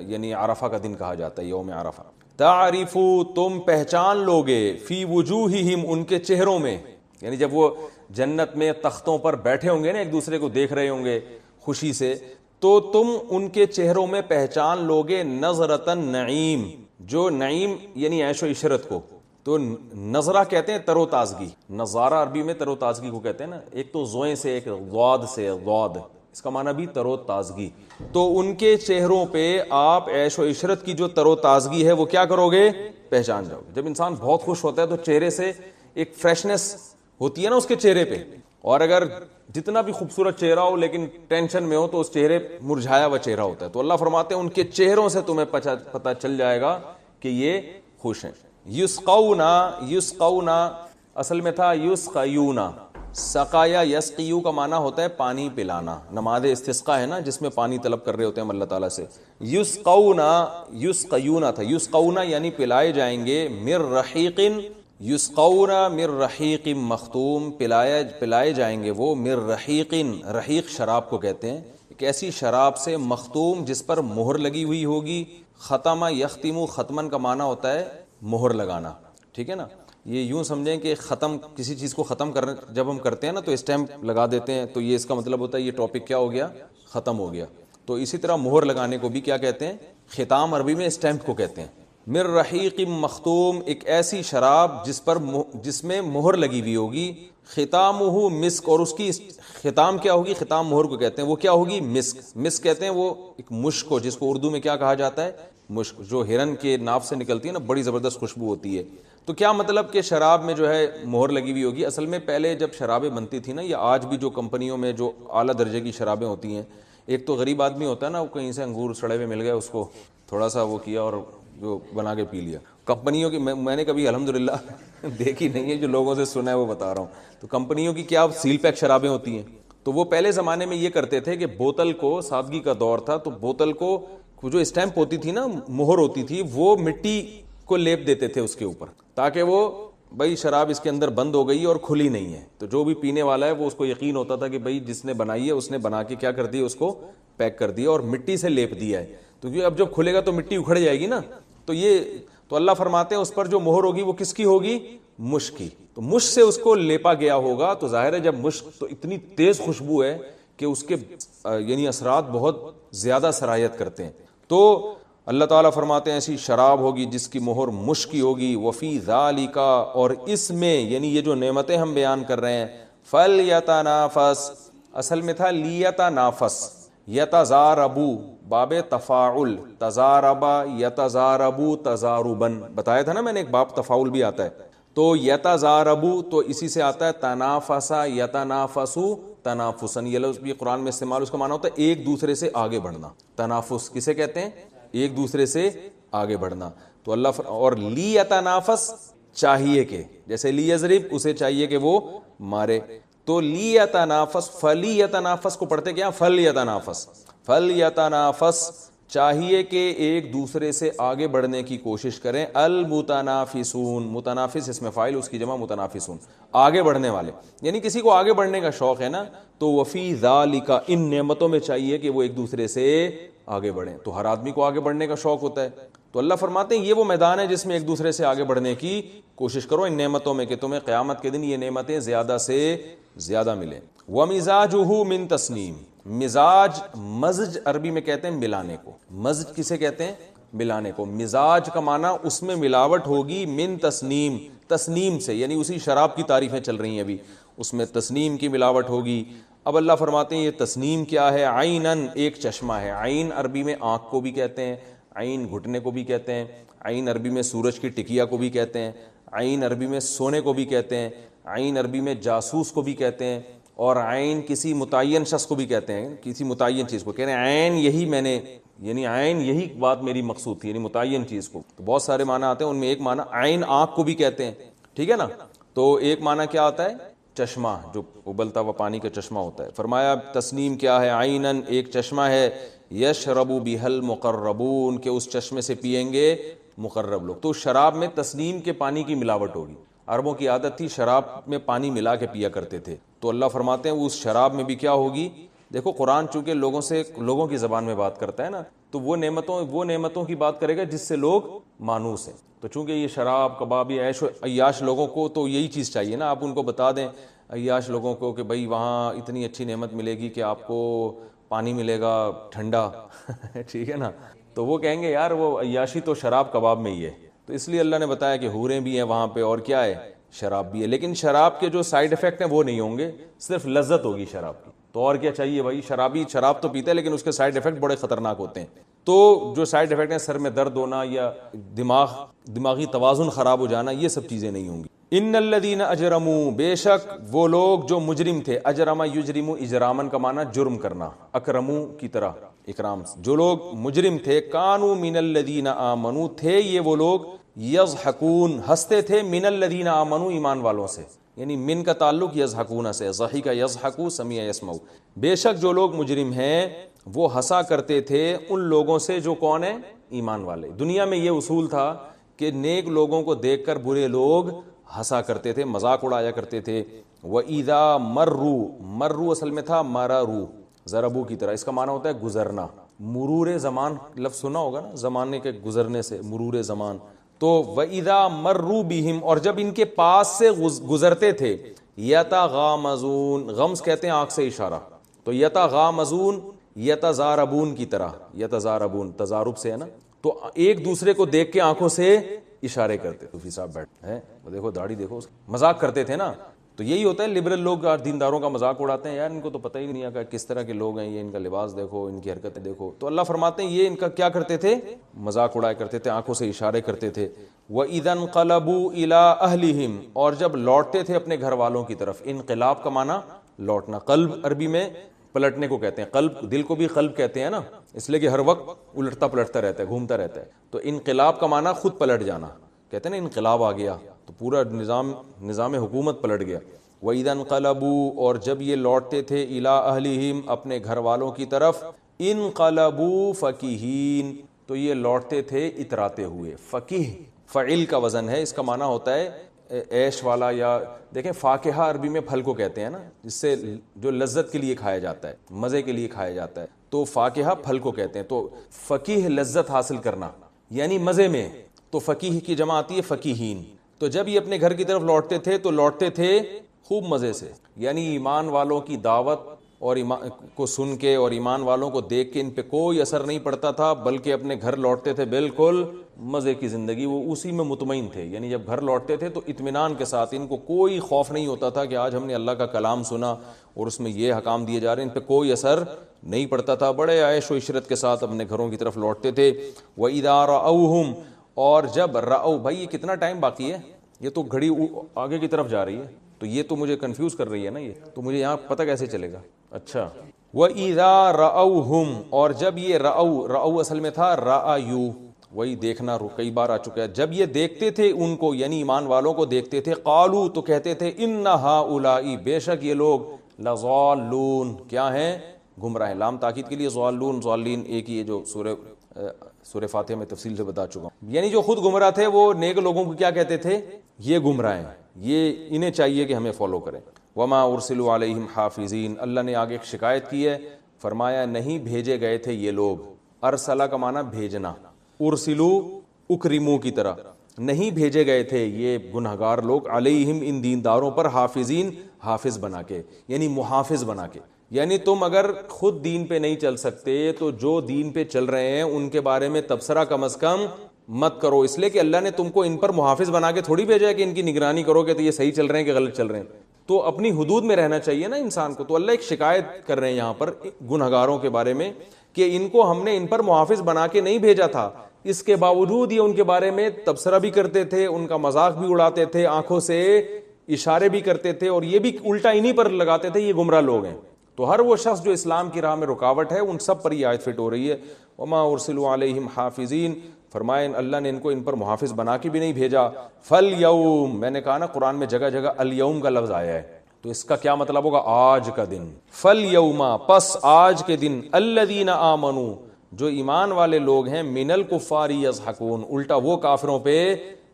یعنی عرفہ کا دن کہا جاتا ہے، یوم عرفہ. تعریف، تم پہچان لوگے، فی وجوہہم، ان کے چہروں میں. یعنی جب وہ جنت میں تختوں پر بیٹھے ہوں گے نا، ایک دوسرے کو دیکھ رہے ہوں گے خوشی سے، تو تم ان کے چہروں میں پہچان لوگے نظرۃ النعیم، جو نعیم یعنی عیش و عشرت کو. تو نظرہ کہتے ہیں تر و تازگی، نظارہ عربی میں تر و تازگی کو کہتے ہیں نا. ایک تو زوئیں سے، ایک ضاد سے، ضاد اس کا معنی بھی تر و تازگی. تو ان کے چہروں پہ آپ عیش و عشرت کی جو تر و تازگی ہے وہ کیا کرو گے؟ پہچان جاؤ گے. جب انسان بہت خوش ہوتا ہے تو چہرے سے ایک فریشنس ہوتی ہے نا اس کے چہرے پہ. اور اگر جتنا بھی خوبصورت چہرہ ہو لیکن ٹینشن میں ہو تو اس چہرے مرجھایا ہوا چہرہ ہوتا ہے. تو اللہ فرماتے ہیں ان کے چہروں سے تمہیں پتہ چل جائے گا کہ یہ خوش ہیں. یسقونا اصل میں تھا یسقیونا. سقایا یسقیو کا معنی ہوتا ہے پانی پلانا. نماز استسقاء ہے نا جس میں پانی طلب کر رہے ہوتے ہیں اللہ تعالیٰ سے. یسقیونا تھا. یسقونا یعنی پلائے جائیں گے. من رحیق، یسقونا من رحیق مختوم، پلائے جائیں گے وہ. من رحیق، رحیق شراب کو کہتے ہیں، ایک ایسی شراب سے مختوم جس پر مہر لگی ہوئی ہوگی. ختم یختم، ختمن کا معنی ہوتا ہے مہر لگانا، ٹھیک ہے نا. یہ یوں سمجھیں کہ ختم، کسی چیز کو ختم کرنے جب ہم کرتے ہیں نا تو اسٹیمپ لگا دیتے ہیں، تو یہ اس کا مطلب ہوتا ہے یہ ٹاپک کیا ہو گیا؟ ختم ہو گیا. تو اسی طرح مہر لگانے کو بھی کیا کہتے ہیں؟ ختام عربی میں اسٹیمپ کو کہتے ہیں. من رحیق مختوم، ایک ایسی شراب جس میں مہر لگی ہوئی ہوگی. ختامہ مسک، اور اس کی ختام کیا ہوگی؟ ختام مہر کو کہتے ہیں، وہ کیا ہوگی؟ مسک. مسک کہتے ہیں وہ ایک مشک کو، جس کو اردو میں کیا کہا جاتا ہے؟ مشک، جو ہرن کے ناف سے نکلتی ہے نا، بڑی زبردست خوشبو ہوتی ہے. تو کیا مطلب کہ شراب میں جو ہے مہر لگی ہوئی ہوگی. اصل میں پہلے جب شرابیں بنتی تھی نا، یا آج بھی جو کمپنیوں میں جو اعلیٰ درجے کی شرابیں ہوتی ہیں، ایک تو غریب آدمی ہوتا ہے نا، وہ کہیں سے انگور سڑے ہوئے مل گئے، اس کو تھوڑا سا وہ کیا اور جو بنا کے پی لیا. کمپنیوں کی میں نے کبھی الحمدللہ دیکھی نہیں ہے، جو لوگوں سے سنا ہے وہ بتا رہا ہوں. تو کمپنیوں کی کیا سیل پیک شرابیں ہوتی ہیں. تو وہ پہلے زمانے میں یہ کرتے تھے کہ بوتل کو، سادگی کا دور تھا تو بوتل کو جو اسٹیمپ ہوتی تھی نا، مہر ہوتی تھی، وہ مٹی کو لیپ دیتے تھے اس کے اوپر، تاکہ وہ بھائی شراب اس کے اندر بند ہو گئی اور کھلی نہیں ہے. تو جو بھی پینے والا ہے وہ اس کو یقین ہوتا تھا کہ بھائی جس نے بنائی ہے اس نے بنا کے کیا کر دیا، اس کو پیک کر دیا اور مٹی سے لیپ دیا ہے. تو اب جب کھلے گا تو مٹی اکھڑ جائے گی نا. تو یہ تو اللہ فرماتے ہیں اس پر جو مہر ہوگی وہ کس کی ہوگی؟ مشک کی. تو مشک سے اس کو لیپا گیا ہوگا. تو ظاہر ہے جب مشک تو اتنی تیز خوشبو ہے کہ اس کے یعنی اثرات بہت زیادہ سرایت کرتے ہیں. تو اللہ تعالیٰ فرماتے ہیں ایسی شراب ہوگی جس کی مہر مشک کی ہوگی. وفی ذالک، اور اس میں یعنی یہ جو نعمتیں ہم بیان کر رہے ہیں، فلیتنافس، اصل میں تھا لیتنافس، یتزاربو، باب تفاعل، تزاربا یتزاربو تزاربن، بتایا تھا نا میں نے، ایک باب تفاعل بھی آتا ہے. تو یتزاربو تو اسی سے آتا ہے تنافسا یتنافسو تنافسن. یہ لفظ بھی قرآن میں استعمال، اس کا معنی ہوتا ہے ایک دوسرے سے آگے بڑھنا. تنافس کسے کہتے ہیں؟ ایک دوسرے سے آگے بڑھنا. تو اللہ اور لی یتنافس، چاہیے کہ، جیسے لی یضرب، اسے چاہیے کہ وہ مارے. تو لی یتنافس، فلی یتنافس کو پڑھتے کیا؟ فل یتنافس. فل یتنافس، چاہیے کہ ایک دوسرے سے آگے بڑھنے کی کوشش کریں. المتنافسون، متنافس اس میں فاعل، اس کی جمع متنافسون، آگے بڑھنے والے. یعنی کسی کو آگے بڑھنے کا شوق ہے نا، تو وفی ذالک، ان نعمتوں میں چاہیے کہ وہ ایک دوسرے سے آگے بڑھیں. تو ہر آدمی کو آگے بڑھنے کا شوق ہوتا ہے. تو اللہ فرماتے ہیں یہ وہ میدان ہے جس میں ایک دوسرے سے آگے بڑھنے کی کوشش کرو ان نعمتوں میں، کہ تمہیں قیامت کے دن یہ نعمتیں زیادہ سے زیادہ ملیں. وَمِزَاجُهُ مِن تسنیم، مزاج، مزج عربی میں کہتے ہیں ملانے کو. مزج کسے کہتے ہیں؟ ملانے کو. مزاج کا معنی اس میں ملاوٹ ہوگی، من تسنیم، تسنیم سے، یعنی اسی شراب کی تعریفیں چل رہی ہیں ابھی، اس میں تسنیم کی ملاوٹ ہوگی. اب اللہ فرماتے ہیں یہ تسنیم کیا ہے؟ عینن، ایک چشمہ ہے. عین عربی میں آنکھ کو بھی کہتے ہیں، عین گھٹنے کو بھی کہتے ہیں، عین عربی میں سورج کی ٹکیا کو بھی کہتے ہیں، عین عربی میں سونے کو بھی کہتے ہیں، عین عربی میں جاسوس کو بھی کہتے ہیں، اور عین کسی متعین شخص کو بھی کہتے ہیں، کسی متعین چیز کو کہہ رہے ہیں عین، یہی میں نے، یعنی عین یہی بات میری مقصود تھی، یعنی متعین چیز کو. تو بہت سارے معنی آتے ہیں، ان میں ایک معنی عین آنکھ کو بھی کہتے ہیں، ٹھیک ہے نا. تو ایک معنی کیا آتا ہے؟ چشمہ، جو ابلتا ہوا پانی کا چشمہ ہوتا ہے. فرمایا تسنیم کیا ہے؟ عینن، ایک چشمہ ہے، یشرب بہ المقربون، کہ اس چشمے سے پیئیں گے مقرب لوگ. تو شراب میں تسنیم کے پانی کی ملاوٹ ہوگی. عربوں کی عادت تھی شراب میں پانی ملا کے پیا کرتے تھے. تو اللہ فرماتے ہیں اس شراب میں بھی کیا ہوگی؟ دیکھو قرآن چونکہ لوگوں کی زبان میں بات کرتا ہے نا، تو وہ نعمتوں کی بات کرے گا جس سے لوگ مانوس ہیں. تو چونکہ یہ شراب، کبابی، عیش و عیاش لوگوں کو تو یہی چیز چاہیے نا. آپ ان کو بتا دیں عیاش لوگوں کو کہ بھائی وہاں اتنی اچھی نعمت ملے گی کہ آپ کو پانی ملے گا ٹھنڈا ٹھیک ہے نا، تو وہ کہیں گے یار وہ عیاشی تو شراب کباب میں ہی ہے. تو اس لیے اللہ نے بتایا کہ حوریں بھی ہیں وہاں پہ، اور کیا ہے؟ شراب بھی ہے. لیکن شراب کے جو سائیڈ افیکٹ ہیں وہ نہیں ہوں گے، صرف لذت ہوگی شراب کی. تو اور کیا چاہیے بھائی؟ شرابی شراب تو پیتا ہے لیکن اس کے سائیڈ افیکٹ بڑے خطرناک ہوتے ہیں. تو جو سائیڈ افیکٹ ہیں، سر میں درد ہونا یا دماغی توازن خراب ہو جانا، یہ سب چیزیں نہیں ہوں گی. ان الذین اجرموا، بے شک وہ لوگ جو مجرم تھے. اجرم یجرم، اجرامن کا معنی جرم کرنا، اکرمو کی طرح اکرام. جو لوگ مجرم تھے، کانوا من الذین آمنوا، تھے یہ وہ لوگ، یضحکون، ہنستے تھے، من الذین آمنوا، ایمان والوں سے. یعنی من کا تعلق یضحکون سے، ضحک یضحک، سمع یسمع. بے شک جو لوگ مجرم ہیں وہ ہنسا کرتے تھے ان لوگوں سے جو کون ہیں؟ ایمان والے. دنیا میں یہ اصول تھا کہ نیک لوگوں کو دیکھ کر برے لوگ ہنسا کرتے تھے، مذاق اڑایا کرتے تھے. وَإِذَا مروا اصل میں تھا مرروا، ضربو کی طرح. اس کا معنی ہوتا ہے گزرنا. مرور زمان لفظ سنا ہوگا نا، زمانے کے گزرنے سے، مرور زمان. تو وَإِذَا مَرُّوا بِهِمْ، اور جب ان کے پاس سے گزرتے تھے، یتغامزون، غمز کہتے ہیں آنکھ سے اشارہ. تو یتغامزون، یتزاربون کی طرح، یتزاربون تزارب سے ہے نا. تو ایک دوسرے کو دیکھ کے آنکھوں سے اشارے کرتے. صوفی صاحب بیٹھے ہیں، وہ دیکھو داڑھی دیکھو، مذاق کرتے تھے نا. تو یہی ہوتا ہے، لبرل لوگ دینداروں کا مذاق اڑاتے ہیں، یار ان کو تو پتہ ہی نہیں ہے کس طرح کے لوگ ہیں یہ، ان کا لباس دیکھو، ان کی حرکتیں دیکھو. تو اللہ فرماتے ہیں یہ ان کا کیا کرتے تھے؟ مذاق اڑایا کرتے تھے، آنکھوں سے اشارے کرتے تھے. وَإِذَا انْقَلَبُوا إِلَىٰ أَهْلِهِمْ، اور جب لوٹتے تھے اپنے گھر والوں کی طرف. انقلاب کا معنی لوٹنا. قلب عربی میں پلٹنے کو کہتے ہیں. قلب، دل کو بھی قلب کہتے ہیں نا، اس لیے کہ ہر وقت الٹتا پلٹتا رہتا ہے، گھومتا رہتا ہے. تو انقلاب کا معنی خود پلٹ جانا، کہتے ہیں نا انقلاب آ گیا، تو پورا نظام حکومت پلٹ گیا. وَإِذَا انْقَلَبُوا، اور جب یہ لوٹتے تھے، إِلَىٰ أَهْلِهِمْ، اپنے گھر والوں کی طرف. انقلبوا فَكِهِينَ، تو یہ لوٹتے تھے اتراتے ہوئے. فقیہ فعل کا وزن ہے، اس کا معنی ہوتا ہے عیش والا، یا دیکھیں فاکہہ عربی میں پھل کو کہتے ہیں نا، جس سے جو لذت کے لیے کھایا جاتا ہے، مزے کے لیے کھایا جاتا ہے. تو فاکہہ پھل کو کہتے ہیں. تو فقیہ لذت حاصل کرنا، یعنی مزے میں. تو فقیہ کی جمع آتی ہے فقیہین. تو جب یہ اپنے گھر کی طرف لوٹتے تھے تو لوٹتے تھے خوب مزے سے, یعنی ایمان والوں کی دعوت اور ایمان کو سن کے اور ایمان والوں کو دیکھ کے ان پہ کوئی اثر نہیں پڑتا تھا, بلکہ اپنے گھر لوٹتے تھے بالکل مزے کی زندگی, وہ اسی میں مطمئن تھے. یعنی جب گھر لوٹتے تھے تو اطمینان کے ساتھ, ان کو کوئی خوف نہیں ہوتا تھا کہ آج ہم نے اللہ کا کلام سنا اور اس میں یہ احکام دیے جا رہے ہیں, ان پہ کوئی اثر نہیں پڑتا تھا. بڑے عیش و عشرت کے ساتھ اپنے گھروں کی طرف لوٹتے تھے. وَإِذَا رَأَوْهُمْ, اور جب رأو, بھائی یہ کتنا ٹائم باقی ہے, یہ تو گھڑی آگے کی طرف جا رہی ہے, تو یہ تو مجھے کنفیوز کر رہی ہے نا, یہ تو مجھے یہاں پتہ کیسے چلے گا. اچھا, وَإِذَا رَأَوْهُمْ, اور جب یہ رأو اصل میں تھا رأیو, وہی دیکھنا کئی بار آ چکا ہے. جب یہ دیکھتے تھے ان کو, یعنی ایمان والوں کو دیکھتے تھے, قالو, تو کہتے تھے اِنَّ هَؤُلَاءِ, بے شک یہ لوگ, لَضَالُّونَ, کیا ہیں, گمراہ. لام تاکید کے لیے ضالون ضالین ایک ہی ہے جو سورہ فاتحہ میں تفصیل سے بتا چکا ہوں. یعنی جو خود گمراہ تھے وہ نیک لوگوں کو کیا کہتے تھے, یہ گمراہ ہیں, یہ انہیں چاہیے کہ ہمیں فالو کریں. وما ارسلوا علیہم حافظین, اللہ نے آگے ایک شکایت کی ہے, فرمایا نہیں بھیجے گئے تھے یہ لوگ. ارسلہ کا معنی بھیجنا, ارسلو اکرمو کی طرح, نہیں بھیجے گئے تھے یہ گنہگار لوگ, علیہم ان دینداروں پر, حافظین حافظ بنا کے, یعنی محافظ بنا کے. یعنی تم اگر خود دین پہ نہیں چل سکتے تو جو دین پہ چل رہے ہیں ان کے بارے میں تبصرہ کم از کم مت کرو, اس لیے کہ اللہ نے تم کو ان پر محافظ بنا کے تھوڑی بھیجا ہے کہ ان کی نگرانی کرو کہ تو یہ صحیح چل رہے ہیں کہ غلط چل رہے ہیں. تو اپنی حدود میں رہنا چاہیے نا انسان کو. تو اللہ ایک شکایت کر رہے ہیں یہاں پر گنہگاروں کے بارے میں کہ ان کو ہم نے ان پر محافظ بنا کے نہیں بھیجا تھا, اس کے باوجود یہ ان کے بارے میں تبصرہ بھی کرتے تھے, ان کا مذاق بھی اڑاتے تھے, آنکھوں سے اشارے بھی کرتے تھے, اور یہ بھی الٹا انہی پر لگاتے تھے یہ گمراہ لوگ ہیں. تو ہر وہ شخص جو اسلام کی راہ میں رکاوٹ ہے ان سب پر یہ آیت فٹ ہو رہی ہے. وما ارسلوا علیہم حافظین, فرمائے اللہ نے ان کو ان پر محافظ بنا کے بھی نہیں بھیجا. فالیوم, میں نے کہا نا قرآن میں جگہ جگہ الیوم کا لفظ آیا ہے, تو اس کا کیا مطلب ہوگا, آج کا دن. فالیوم, پس آج کے دن, الذین آمنوا, جو ایمان والے لوگ ہیں, من الکفار یضحکون, الٹا وہ کافروں پہ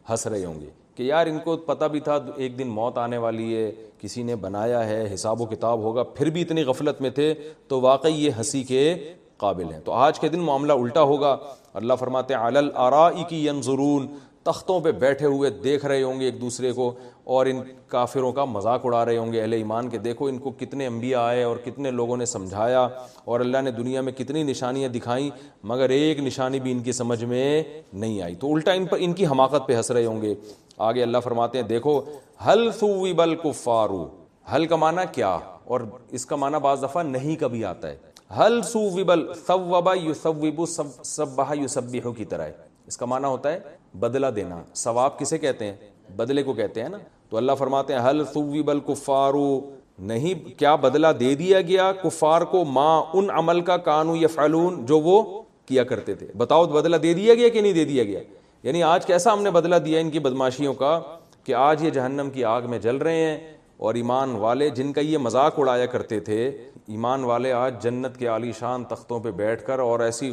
ہنس رہے ہوں گے کہ یار ان کو پتہ بھی تھا ایک دن موت آنے والی ہے, کسی نے بنایا ہے, حساب و کتاب ہوگا, پھر بھی اتنی غفلت میں تھے, تو واقعی یہ ہنسی کے قابل ہیں. تو آج کے دن معاملہ الٹا ہوگا. اللہ فرماتے ہیں علی الارائک ینظرون, تختوں پہ بیٹھے ہوئے دیکھ رہے ہوں گے ایک دوسرے کو, اور ان کافروں کا مذاق اڑا رہے ہوں گے اہل ایمان کے. دیکھو ان کو کتنے انبیاء آئے اور کتنے لوگوں نے سمجھایا, اور اللہ نے دنیا میں کتنی نشانیاں دکھائیں, مگر ایک نشانی بھی ان کی سمجھ میں نہیں آئی. تو الٹا ان پر ان کی حماقت پہ ہنس رہے ہوں گے. آگے اللہ فرماتے ہیں دیکھو, حل ثوب الکفار, حل کا معنی کیا, اور اس کا معنی بعض دفعہ نہیں کا بھی آتا ہے. حل ثوب, ثوب یثوب, سبح یسبح کی طرح ہے. اس کا معنی ہوتا ہے بدلہ دینا. ثواب کسے کہتے ہیں, بدلے کو کہتے ہیں نا. تو اللہ فرماتے ہیں حل ثوب الکفار, نہیں کیا بدلہ دے دیا گیا کفار کو, ما ان عمل کا, کانوا یفعلون, جو وہ کیا کرتے تھے. بتاؤ بدلہ دے دیا گیا کہ نہیں دے دیا گیا. یعنی آج کیسا ہم نے بدلہ دیا ان کی بدماشیوں کا کہ آج یہ جہنم کی آگ میں جل رہے ہیں, اور ایمان والے جن کا یہ مذاق اڑایا کرتے تھے, ایمان والے آج جنت کے عالی شان تختوں پہ بیٹھ کر, اور ایسی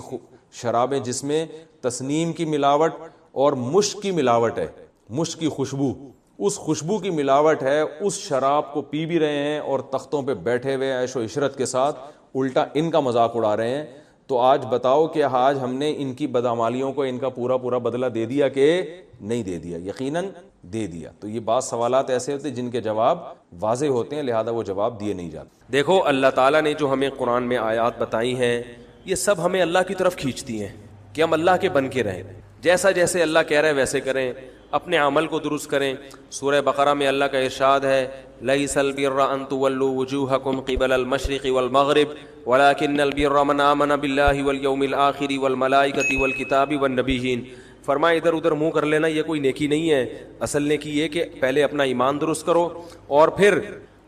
شرابیں جس میں تسنیم کی ملاوٹ اور مشک کی ملاوٹ ہے, مشک کی خوشبو, اس خوشبو کی ملاوٹ ہے, اس شراب کو پی بھی رہے ہیں اور تختوں پہ بیٹھے ہوئے عیش و عشرت کے ساتھ الٹا ان کا مذاق اڑا رہے ہیں. تو آج بتاؤ کہ آج ہم نے ان کی بدعمالیوں کو ان کا پورا پورا بدلہ دے دیا کہ نہیں دے دیا؟ یقیناً دے دیا. تو یہ بعض سوالات ایسے ہوتے ہیں جن کے جواب واضح ہوتے ہیں, لہذا وہ جواب دیے نہیں جاتے. دیکھو اللہ تعالیٰ نے جو ہمیں قرآن میں آیات بتائی ہیں, یہ سب ہمیں اللہ کی طرف کھینچتی ہیں کہ ہم اللہ کے بن کے رہیں, جیسا جیسے اللہ کہہ رہے ہیں ویسے کریں, اپنے عمل کو درست کریں. سورہ بقرہ میں اللہ کا ارشاد ہے, لیس البر ان تولوا وجوہکم قبل المشرق والمغرب ولکن البر من آمن باللہ والیوم الآخر والملائکۃ والکتاب والنبیین. فرمایا ادھر ادھر منہ کر لینا یہ کوئی نیکی نہیں ہے. اصل نیکی یہ کہ پہلے اپنا ایمان درست کرو, اور پھر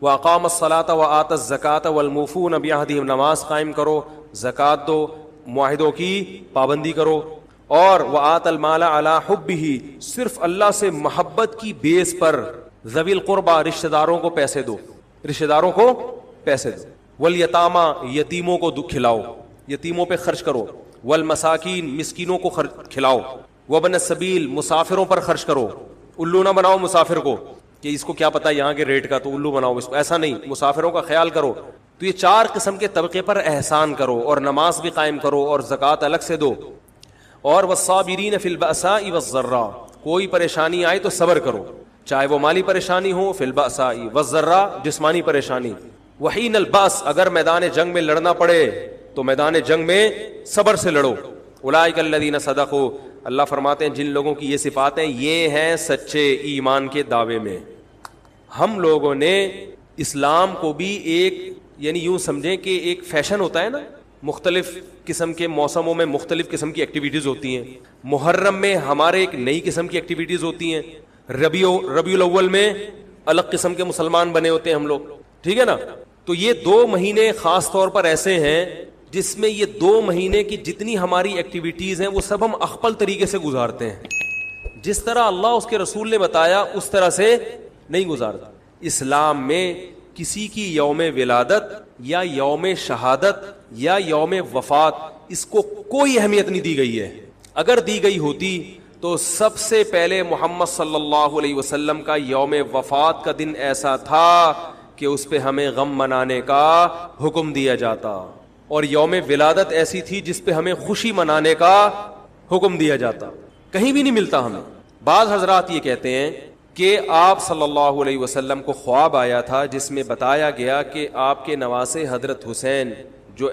واقام الصلاۃ وآت الزکاۃ والموفون بعہدہم, نماز قائم کرو, زکوٰۃ دو, معاہدوں کی پابندی کرو, اور وآت المال علی حبہ, صرف اللہ سے محبت کی بیس پر, ذوی القربى, رشتہ داروں کو پیسے دو, رشتہ داروں کو پیسے دو, والیتامى, یتیموں کو کھلاؤ, یتیموں پہ خرچ کرو, والمساکین, مسکینوں کو کھلاؤ, وابن السبیل, مسافروں پر خرچ کرو. الو نہ بناؤ مسافر کو کہ اس کو کیا پتا یہاں کے ریٹ کا, تو الو بناؤ اس کو, ایسا نہیں, مسافروں کا خیال کرو. تو یہ 4 قسم کے طبقے پر احسان کرو, اور نماز بھی قائم کرو, اور زکوٰۃ الگ سے دو. اور والصابرین فی البأساء والضراء، کوئی پریشانی آئے تو صبر کرو، چاہے وہ مالی پریشانی ہو، فی البأساء والضراء جسمانی پریشانی، وحین الباس اگر میدان جنگ میں لڑنا پڑے تو میدان جنگ میں صبر سے لڑو، اولئک الذین صدقوا، اللہ فرماتے ہیں جن لوگوں کی یہ صفات ہیں یہ ہیں سچے ایمان کے دعوے میں۔ ہم لوگوں نے اسلام کو بھی ایک یعنی یوں سمجھیں کہ ایک فیشن ہوتا ہے نا، مختلف قسم کے موسموں میں مختلف قسم کی ایکٹیویٹیز ہوتی ہیں، محرم میں ہمارے ایک نئی قسم کی ایکٹیویٹیز ہوتی ہیں، ربیع الاول میں الگ قسم کے مسلمان بنے ہوتے ہیں ہم لوگ، ٹھیک ہے نا۔ تو یہ 2 مہینے خاص طور پر ایسے ہیں جس میں یہ 2 مہینے کی جتنی ہماری ایکٹیویٹیز ہیں وہ سب ہم اخپل طریقے سے گزارتے ہیں، جس طرح اللہ اس کے رسول نے بتایا اس طرح سے نہیں گزارتا۔ اسلام میں کسی کی یوم ولادت یا یوم شہادت یا یوم وفات اس کو کوئی اہمیت نہیں دی گئی ہے، اگر دی گئی ہوتی تو سب سے پہلے محمد صلی اللہ علیہ وسلم کا یوم وفات کا دن ایسا تھا کہ اس پہ ہمیں غم منانے کا حکم دیا جاتا، اور یوم ولادت ایسی تھی جس پہ ہمیں خوشی منانے کا حکم دیا جاتا، کہیں بھی نہیں ملتا ہمیں۔ بعض حضرات یہ کہتے ہیں کہ آپ صلی اللہ علیہ وسلم کو خواب آیا تھا جس میں بتایا گیا کہ آپ کے نواسے حضرت حسین جو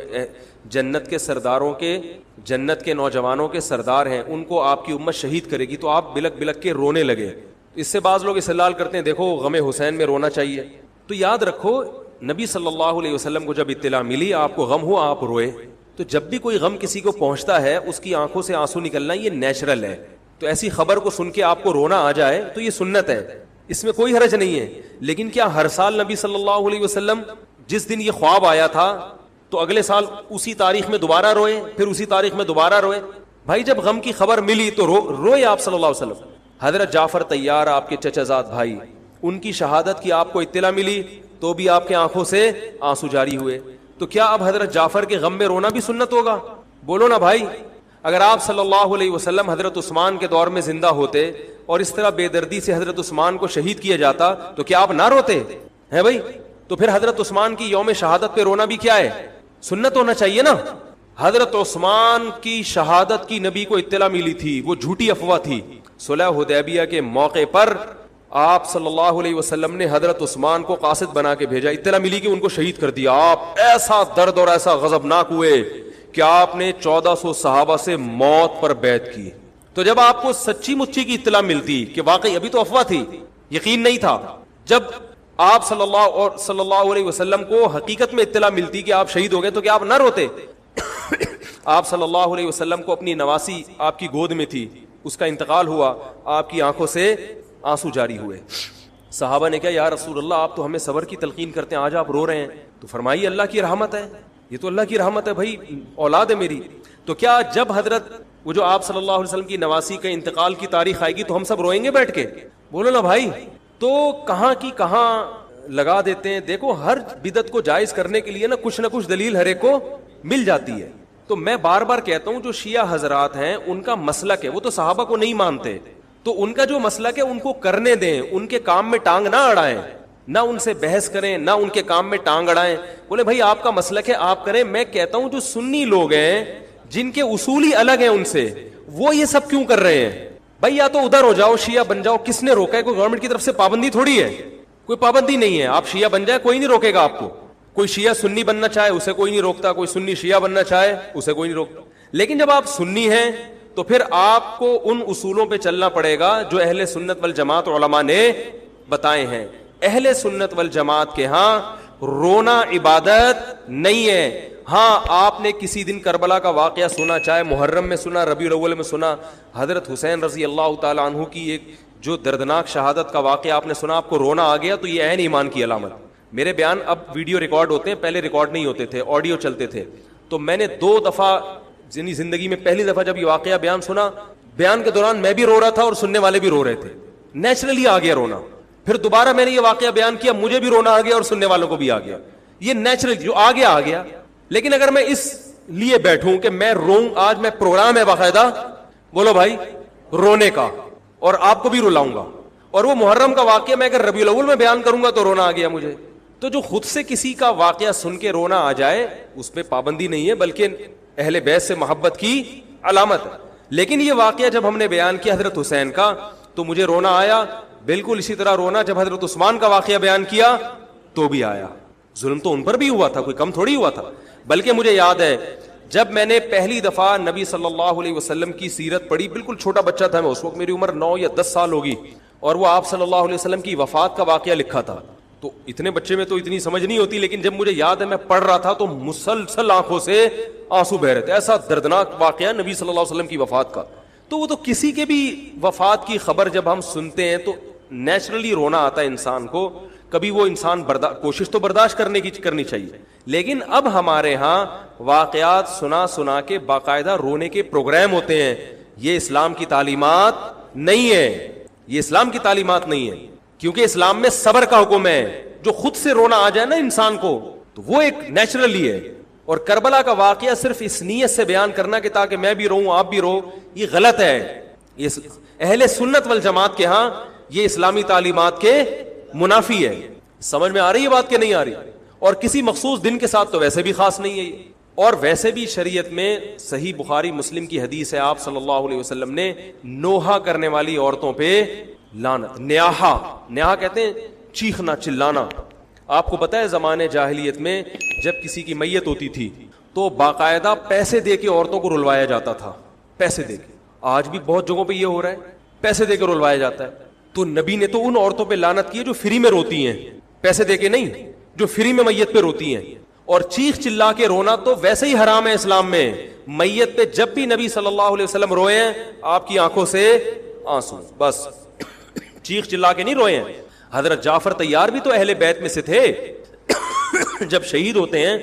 جنت کے سرداروں کے جنت کے نوجوانوں کے سردار ہیں ان کو آپ کی امت شہید کرے گی، تو آپ بلک بلک کے رونے لگے۔ اس سے بعض لوگ استدلال کرتے ہیں دیکھو غم حسین میں رونا چاہیے، تو یاد رکھو نبی صلی اللہ علیہ وسلم کو جب اطلاع ملی آپ کو غم ہوا آپ روئے، تو جب بھی کوئی غم کسی کو پہنچتا ہے اس کی آنکھوں سے آنسو نکلنا یہ نیچرل ہے، تو ایسی خبر کو سن کے آپ کو رونا آ جائے تو یہ سنت ہے، اس میں کوئی حرج نہیں ہے۔ لیکن کیا ہر سال نبی صلی اللہ علیہ وسلم جس دن یہ خواب آیا تھا تو اگلے سال اسی تاریخ میں دوبارہ روئے، پھر اسی تاریخ میں دوبارہ روئے؟ بھائی جب غم کی خبر ملی تو روئے آپ صلی اللہ علیہ وسلم۔ حضرت جعفر طیار آپ کے چچا زاد بھائی، ان کی شہادت کی آپ کو اطلاع ملی تو بھی آپ کے آنکھوں سے آنسو جاری ہوئے، تو کیا اب حضرت جعفر کے غم میں رونا بھی سنت ہوگا؟ بولو نا بھائی۔ اگر آپ صلی اللہ علیہ وسلم حضرت عثمان کے دور میں زندہ ہوتے اور اس طرح بے دردی سے حضرت عثمان کو شہید کیا جاتا تو کیا آپ نہ روتے ہیں بھائی؟ تو پھر حضرت عثمان کی یوم شہادت پہ رونا بھی کیا ہے؟ سنت ہونا چاہیے نا۔ حضرت عثمان کی شہادت کی نبی کو اطلاع ملی تھی، وہ جھوٹی افواہ تھی۔ صلح حدیبیہ کے موقع پر آپ صلی اللہ علیہ وسلم نے حضرت عثمان کو قاصد بنا کے بھیجا، اطلاع ملی کہ ان کو شہید کر دیا۔ آپ ایسا درد اور ایسا غضبناک ہوئے کہ آپ نے 1400 صحابہ سے موت پر بیعت کی۔ تو جب آپ کو سچی مچی کی اطلاع ملتی کہ واقعی ابھی تو افواہ تھی، یقین نہیں تھا، جب آپ صلی اللہ علیہ وسلم کو حقیقت میں اطلاع ملتی کہ آپ شہید ہو گئے تو کیا آپ نہ روتے؟ آپ صلی اللہ علیہ وسلم کو اپنی نواسی آپ کی گود میں تھی، اس کا انتقال ہوا، آپ کی آنکھوں سے آنسو جاری ہوئے۔ صحابہ نے کہا یا رسول اللہ آپ تو ہمیں صبر کی تلقین کرتے ہیں، آج آپ رو رہے ہیں؟ تو فرمائیے اللہ کی رحمت ہے، یہ تو اللہ کی رحمت ہے بھائی، اولاد ہے میری۔ تو کیا جب حضرت وہ جو آپ صلی اللہ علیہ وسلم کی نواسی کا انتقال کی تاریخ آئے گی تو ہم سب روئیں گے بیٹھ کے؟ بولو نا بھائی۔ تو کہاں کی کہاں لگا دیتے ہیں۔ دیکھو ہر بدعت کو جائز کرنے کے لیے نا کچھ دلیل ہر ایک کو مل جاتی ہے۔ تو میں بار بار کہتا ہوں جو شیعہ حضرات ہیں ان کا مسلک ہے، وہ تو صحابہ کو نہیں مانتے، تو ان کا جو مسلک ہے ان کو کرنے دیں، ان کے کام میں ٹانگ نہ اڑائیں، نہ ان سے بحث کریں، نہ ان کے کام میں ٹانگ اڑائیں۔ بولے بھائی آپ کا مسلک ہے آپ کریں۔ میں کہتا ہوں جو سنی لوگ ہیں جن کے اصول ہی الگ ہیں ان سے، وہ یہ سب کیوں کر رہے ہیں؟ بھائی یا تو ادھر ہو جاؤ شیعہ بن جاؤ، کس نے روکا ہے؟ کوئی گورنمنٹ کی طرف سے پابندی تھوڑی ہے، کوئی پابندی نہیں ہے، آپ شیعہ بن جائے کوئی نہیں روکے گا آپ کو۔ کوئی شیعہ سنی بننا چاہے اسے کوئی نہیں روکتا، کوئی سنی شیعہ بننا چاہے اسے کوئی نہیں روکتا۔ لیکن جب آپ سنی ہیں تو پھر آپ کو ان اصولوں پہ چلنا پڑے گا جو اہل سنت والجماعت علماء نے بتائے ہیں۔ اہل سنت والجماعت کے ہاں رونا عبادت نہیں ہے۔ ہاں آپ نے کسی دن کربلا کا واقعہ سنا، چاہے محرم میں سنا، ربیع الاول میں سنا، حضرت حسین رضی اللہ تعالی عنہ کی ایک جو دردناک شہادت کا واقعہ آپ نے سنا، آپ کو رونا آ گیا، تو یہ عین ایمان کی علامت۔ میرے بیان اب ویڈیو ریکارڈ ہوتے ہیں، پہلے ریکارڈ نہیں ہوتے تھے، آڈیو چلتے تھے۔ تو میں نے 2 دفعہ زندگی میں پہلی دفعہ جب یہ واقعہ بیان سنا، بیان کے دوران میں بھی رو رہا تھا اور سننے والے بھی رو رہے تھے، نیچرلی آ گیا رونا۔ پھر دوبارہ میں نے یہ واقعہ بیان کیا، مجھے بھی رونا آ گیا اور سننے والوں کو بھی آ گیا۔ یہ نیچرل جو آ گیا۔ لیکن اگر میں اس لیے بیٹھوں کہ میں روں، آج میں پروگرام ہے باقاعدہ، بولو بھائی، رونے کا، اور آپ کو بھی رلاؤں گا، اور وہ محرم کا واقعہ میں اگر ربیع الاول میں بیان کروں گا تو رونا آ گیا مجھے۔ تو جو خود سے کسی کا واقعہ سن کے رونا آ جائے اس پہ پابندی نہیں ہے، بلکہ اہل بیت سے محبت کی علامت ہے۔ لیکن یہ واقعہ جب ہم نے بیان کیا حضرت حسین کا تو مجھے رونا آیا، بالکل اسی طرح رونا جب حضرت عثمان کا واقعہ بیان کیا تو بھی آیا. ظلم تو ان پر بھی ہوا تھا، کوئی کم تھوڑی ہوا تھا. بلکہ مجھے یاد ہے جب میں نے پہلی دفعہ نبی صلی اللہ علیہ وسلم کی سیرت پڑھی، بالکل چھوٹا بچہ تھا میں اس وقت، میری عمر 9 یا 10 سال ہوگی، اور وہ آپ صلی اللہ علیہ وسلم کی وفات کا واقعہ لکھا تھا. تو اتنے بچے میں تو اتنی سمجھ نہیں ہوتی، لیکن جب مجھے یاد ہے میں پڑھ رہا تھا تو مسلسل آنکھوں سے آنسو بہ رہے تھے. ایسا دردناک واقعہ نبی صلی اللہ علیہ وسلم کی وفات کا. تو وہ تو کسی کے بھی وفات کی خبر جب ہم سنتے ہیں تو نیچرلی رونا آتا ہے انسان کو. کبھی وہ انسان کوشش تو برداشت کرنی چاہیے، لیکن اب ہمارے ہاں واقعات سنا کے باقاعدہ رونے کے پروگرام ہوتے ہیں. یہ اسلام کی تعلیمات نہیں ہے، یہ اسلام کی تعلیمات نہیں ہے، کیونکہ اسلام میں صبر کا حکم ہے. جو خود سے رونا آ جائے نا انسان کو تو وہ ایک نیچرلی ہے. اور کربلا کا واقعہ صرف اس نیت سے بیان کرنا کہ تاکہ میں بھی روؤں آپ بھی رو، یہ غلط ہے. یہ اہل سنت والجماعت کے ہاں یہ اسلامی تعلیمات کے منافی ہے. سمجھ میں آ رہی ہے بات کہ نہیں آ رہی؟ اور کسی مخصوص دن کے ساتھ تو ویسے بھی خاص نہیں ہے یہ. اور ویسے بھی شریعت میں صحیح بخاری مسلم کی حدیث ہے، آپ صلی اللہ علیہ وسلم نے نوحہ کرنے والی عورتوں پہ لعنت، نیاحہ کہتے ہیں چیخنا چلانا. آپ کو پتہ ہے زمانے جاہلیت میں جب کسی کی میت ہوتی تھی تو باقاعدہ پیسے دے کے عورتوں کو رلوایا جاتا تھا، پیسے دے کے. آج بھی بہت جگہوں پہ یہ ہو رہا ہے، پیسے دے کے رلوایا جاتا ہے. تو نبی نے تو ان عورتوں پہ لعنت کی ہے جو فری میں روتی ہیں، پیسے دے کے نہیں، جو فری میں میت پہ روتی ہیں. اور چیخ چلا کے رونا تو ویسے ہی حرام ہے اسلام میں. میت پہ جب بھی نبی صلی اللہ علیہ وسلم روئے ہیں آپ کی آنکھوں سے آنسو، بس چیخ چلا کے نہیں روئے ہیں. حضرت جعفر طیار بھی تو اہل بیت میں سے تھے. جب شہید ہوتے ہیں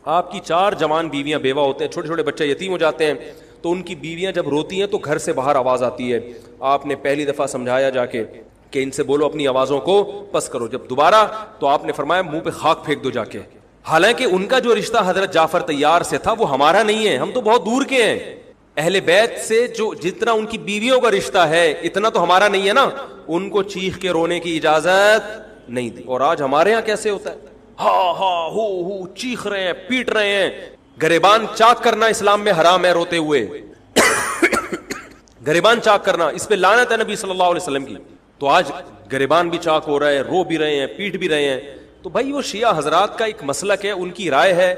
آپ کی 4 جوان بیویاں بیوہ ہوتے ہیں، چھوٹے چھوٹے بچے یتیم ہو جاتے ہیں، تو ان کی بیویاں جب روتی ہیں تو گھر سے باہر آواز آتی ہے. آپ نے پہلی دفعہ سمجھایا جا کے کہ ان سے بولو اپنی آوازوں کو پس کرو. جب دوبارہ تو آپ نے فرمایا منہ پہ خاک پھینک دو جا کے. حالانکہ ان کا جو رشتہ حضرت جعفر طیار سے تھا وہ ہمارا نہیں ہے، ہم تو بہت دور کے ہیں. اہل بیت سے جو جتنا ان کی بیویوں کا رشتہ ہے اتنا تو ہمارا نہیں ہے نا. ان کو چیخ کے رونے کی اجازت نہیں دی. اور آج ہمارے ہاں کیسے ہوتا ہے، ہاں ہاں ہو چیخ رہے ہیں، پیٹ رہے ہیں. گریبان چاک کرنا اسلام میں حرام ہے روتے ہوئے. گریبان چاک کرنا اس پہ لعنت ہے نبی صلی اللہ علیہ وسلم کی. تو آج گریبان بھی چاک ہو رہا ہے، رو بھی رہے ہیں، پیٹ بھی رہے ہیں. تو بھائی وہ شیعہ حضرات کا ایک مسلک ہے، ان کی رائے ہے،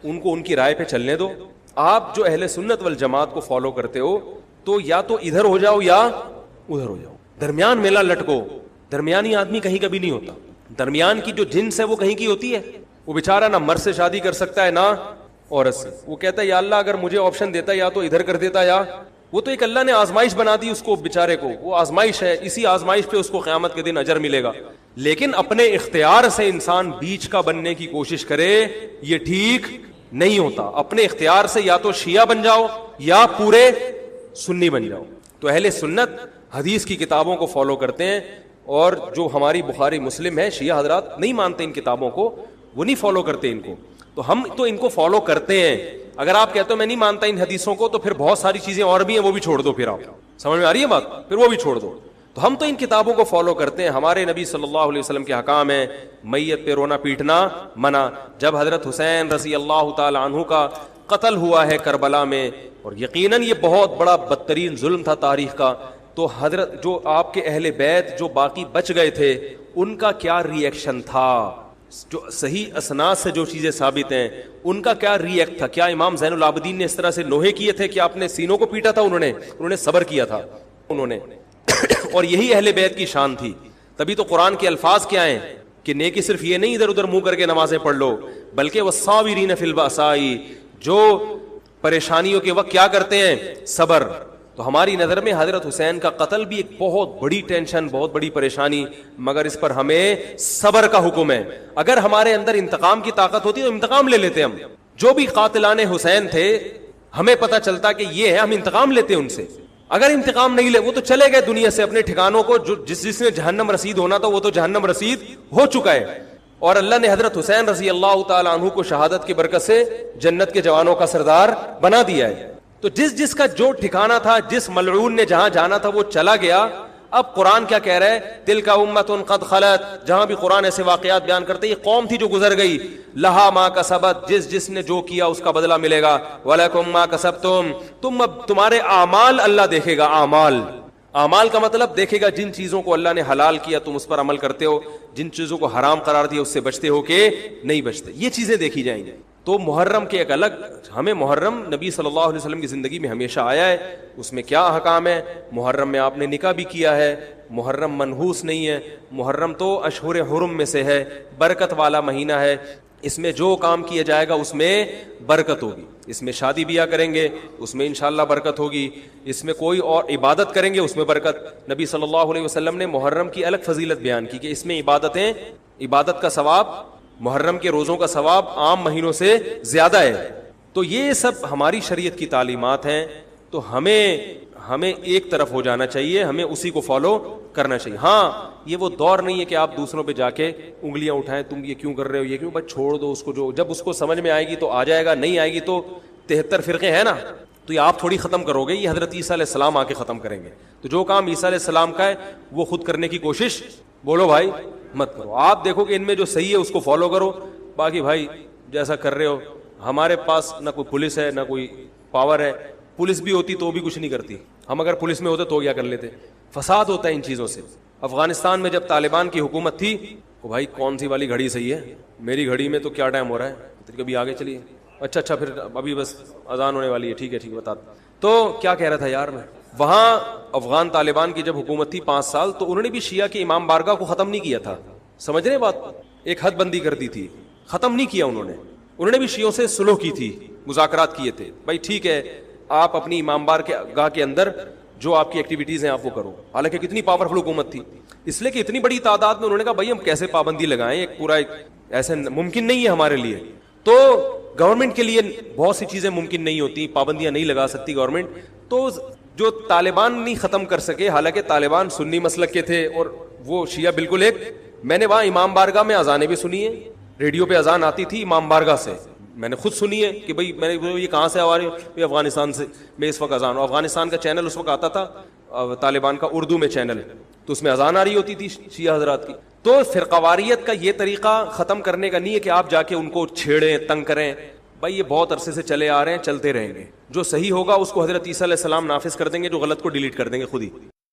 ان کو ان کی رائے پہ چلنے دو. آپ جو اہل سنت والجماعت کو فالو کرتے ہو تو یا تو ادھر ہو جاؤ یا ادھر ہو جاؤ، درمیان میلہ لٹکو. درمیانی آدمی کہیں کبھی نہیں ہوتا. درمیان کی جو جنس ہے وہ کہیں کی ہوتی ہے. وہ بیچارہ نہ مرد سے شادی کر سکتا ہے نہ عورت سے. وہ کہتا ہے یا اللہ اگر مجھے آپشن دیتا یا تو ادھر کر دیتا، یا وہ تو ایک اللہ نے آزمائش بنا دی اس کو بیچارے کو. وہ آزمائش ہے، اسی آزمائش پہ اس کو قیامت کے دن اجر ملے گا. لیکن اپنے اختیار سے انسان بیچ کا بننے کی کوشش کرے یہ ٹھیک نہیں ہوتا. اپنے اختیار سے یا تو شیعہ بن جاؤ یا پورے سنی بن جاؤ. تو اہل سنت حدیث کی کتابوں کو فالو کرتے ہیں، اور جو ہماری بخاری مسلم ہے شیعہ حضرات نہیں مانتے ان کتابوں کو، وہ نہیں فالو کرتے ان کو. تو ہم تو ان کو فالو کرتے ہیں. اگر آپ کہتے ہو میں نہیں مانتا ان حدیثوں کو تو پھر بہت ساری چیزیں اور بھی ہیں وہ بھی چھوڑ دو. پھر آپ سمجھ میں آ رہی ہے بات، پھر وہ بھی چھوڑ دو. تو ہم تو ان کتابوں کو فالو کرتے ہیں. ہمارے نبی صلی اللہ علیہ وسلم کے حکام ہیں میت پہ رونا پیٹنا منع. جب حضرت حسین رضی اللہ تعالی عنہ کا قتل ہوا ہے کربلا میں، اور یقیناً یہ بہت بڑا بدترین ظلم تھا تاریخ کا، تو حضرت جو آپ کے اہل بیت جو باقی بچ گئے تھے ان کا کیا ری ایکشن تھا، جو صحیح اسناد سے جو چیزیں ثابت ہیں ان کا کیا ری ایکٹ تھا. کیا امام زین العابدین نے اس طرح سے نوحے کیے تھے کہ آپ نے سینوں کو پیٹا تھا؟ انہوں نے صبر کیا تھا انہوں نے. اور یہی اہل بیت کی شان تھی. تبھی تو قرآن کے الفاظ کیا ہیں کہ نیکی صرف یہ نہیں ادھر ادھر منہ کر کے نمازیں پڑھ لو، بلکہ والصابرین فی البأساء، جو پریشانیوں کے وقت کیا کرتے ہیں، صبر. تو ہماری نظر میں حضرت حسین کا قتل بھی ایک بہت بڑی ٹینشن، بہت بڑی پریشانی، مگر اس پر ہمیں صبر کا حکم ہے. اگر ہمارے اندر انتقام کی طاقت ہوتی تو انتقام لے لیتے. ہم جو بھی قاتلان حسین تھے ہمیں پتہ چلتا کہ یہ ہے، ہم انتقام لیتے ان سے. اگر انتقام نہیں لے، وہ تو چلے گئے دنیا سے اپنے ٹھکانوں کو. جس نے جہنم رسید ہونا تھا وہ تو جہنم رسید ہو چکا ہے. اور اللہ نے حضرت حسین رضی اللہ تعالی عنہ کو شہادت کی برکت سے جنت کے جوانوں کا سردار بنا دیا ہے. تو جس کا جو ٹھکانہ تھا، جس ملعون نے جہاں جانا تھا وہ چلا گیا. اب قرآن کیا کہہ رہا ہے؟ تلک امۃ قد خلت. جہاں بھی قرآن ایسے واقعات بیان کرتے یہ قوم تھی جو گزر گئی. لہا ما کسبت, جس نے جو کیا اس کا بدلہ ملے گا. ولکم ما کسبتم, اب تمہارے اعمال اللہ دیکھے گا. اعمال کا مطلب دیکھے گا جن چیزوں کو اللہ نے حلال کیا تم اس پر عمل کرتے ہو, جن چیزوں کو حرام قرار دیا اس سے بچتے ہو کہ نہیں بچتے, یہ چیزیں دیکھی جائیں گی. تو محرم کے ایک الگ, ہمیں محرم نبی صلی اللہ علیہ وسلم کی زندگی میں ہمیشہ آیا ہے, اس میں کیا احکام ہے. محرم میں آپ نے نکاح بھی کیا ہے, محرم منحوس نہیں ہے, محرم تو اشہر حرم میں سے ہے, برکت والا مہینہ ہے, اس میں جو کام کیا جائے گا اس میں برکت ہوگی. اس میں شادی بیاہ کریں گے اس میں انشاءاللہ برکت ہوگی, اس میں کوئی اور عبادت کریں گے اس میں برکت. نبی صلی اللہ علیہ وسلم نے محرم کی الگ فضیلت بیان کی کہ اس میں عبادت کا ثواب, محرم کے روزوں کا ثواب عام مہینوں سے زیادہ ہے. تو یہ سب ہماری شریعت کی تعلیمات ہیں. تو ہمیں ایک طرف ہو جانا چاہیے, ہمیں اسی کو فالو کرنا چاہیے. ہاں یہ وہ دور نہیں ہے کہ آپ دوسروں پہ جا کے انگلیاں اٹھائیں, تم یہ کیوں کر رہے ہو, یہ کیوں, بس چھوڑ دو اس کو, جو جب اس کو سمجھ میں آئے گی تو آ جائے گا, نہیں آئے گی تو 73 فرقے ہیں نا, تو یہ آپ تھوڑی ختم کرو گے, یہ حضرت عیسیٰ علیہ السلام آ کے ختم کریں گے. تو جو کام عیسیٰ علیہ السلام کا ہے وہ خود کرنے کی کوشش بولو بھائی مت کرو. آپ دیکھو کہ ان میں جو صحیح ہے اس کو فالو کرو, باقی بھائی جیسا کر رہے ہو. ہمارے پاس نہ کوئی پولیس ہے نہ کوئی پاور ہے, پولیس بھی ہوتی تو بھی کچھ نہیں کرتی. ہم اگر پولیس میں ہوتے تو کیا کر لیتے. فساد ہوتا ہے ان چیزوں سے. افغانستان میں جب طالبان کی حکومت تھی تو بھائی کون سی والی گھڑی صحیح ہے, میری گھڑی میں تو کیا ٹائم ہو رہا ہے, کبھی آگے چلیے, اچھا پھر ابھی بس اذان ہونے والی ہے, ٹھیک ہے بتا. تو کیا کہہ رہا تھا یار میں, وہاں افغان طالبان کی جب حکومت تھی 5 سال, تو انہوں نے بھی شیعہ کے امام بارگاہ کو ختم نہیں کیا تھا. سمجھ رہے بات, ایک حد بندی کر دی تھی, ختم نہیں کیا انہوں نے بھی شیعوں سے صلح کی تھی, مذاکرات کیے تھے. بھائی ٹھیک ہے آپ اپنی امام بارگاہ کے اندر جو آپ کی ایکٹیویٹیز ہیں آپ وہ کرو. حالانکہ کتنی پاورفل حکومت تھی, اس لیے کہ اتنی بڑی تعداد میں انہوں نے کہا بھائی ہم کیسے پابندی لگائیں, ایک ایسے ممکن نہیں ہے ہمارے لیے. تو گورنمنٹ کے لیے بہت سی چیزیں ممکن نہیں ہوتی, پابندیاں نہیں لگا سکتی گورنمنٹ. تو جو طالبان نہیں ختم کر سکے, حالانکہ طالبان سنی مسلک کے تھے اور وہ شیعہ بالکل ایک. میں نے وہاں امام بارگاہ میں اذانیں بھی سنی ہیں, ریڈیو پہ اذان آتی تھی امام بارگاہ سے, میں نے خود سنی ہے کہ بھائی میں نے یہ کہاں سے آ رہی ہے, افغانستان سے. میں اس وقت اذان, افغانستان کا چینل اس وقت آتا تھا طالبان کا اردو میں چینل, تو اس میں اذان آ رہی ہوتی تھی شیعہ حضرات کی. تو فرقواریت کا یہ طریقہ ختم کرنے کا نہیں ہے کہ آپ جا کے ان کو چھیڑیں تنگ کریں. بھائی یہ بہت عرصے سے چلے آ رہے ہیں, چلتے رہیں گے. جو صحیح ہوگا اس کو حضرت عیسیٰ علیہ السلام نافذ کر دیں گے, جو غلط کو ڈیلیٹ کر دیں گے خود ہی.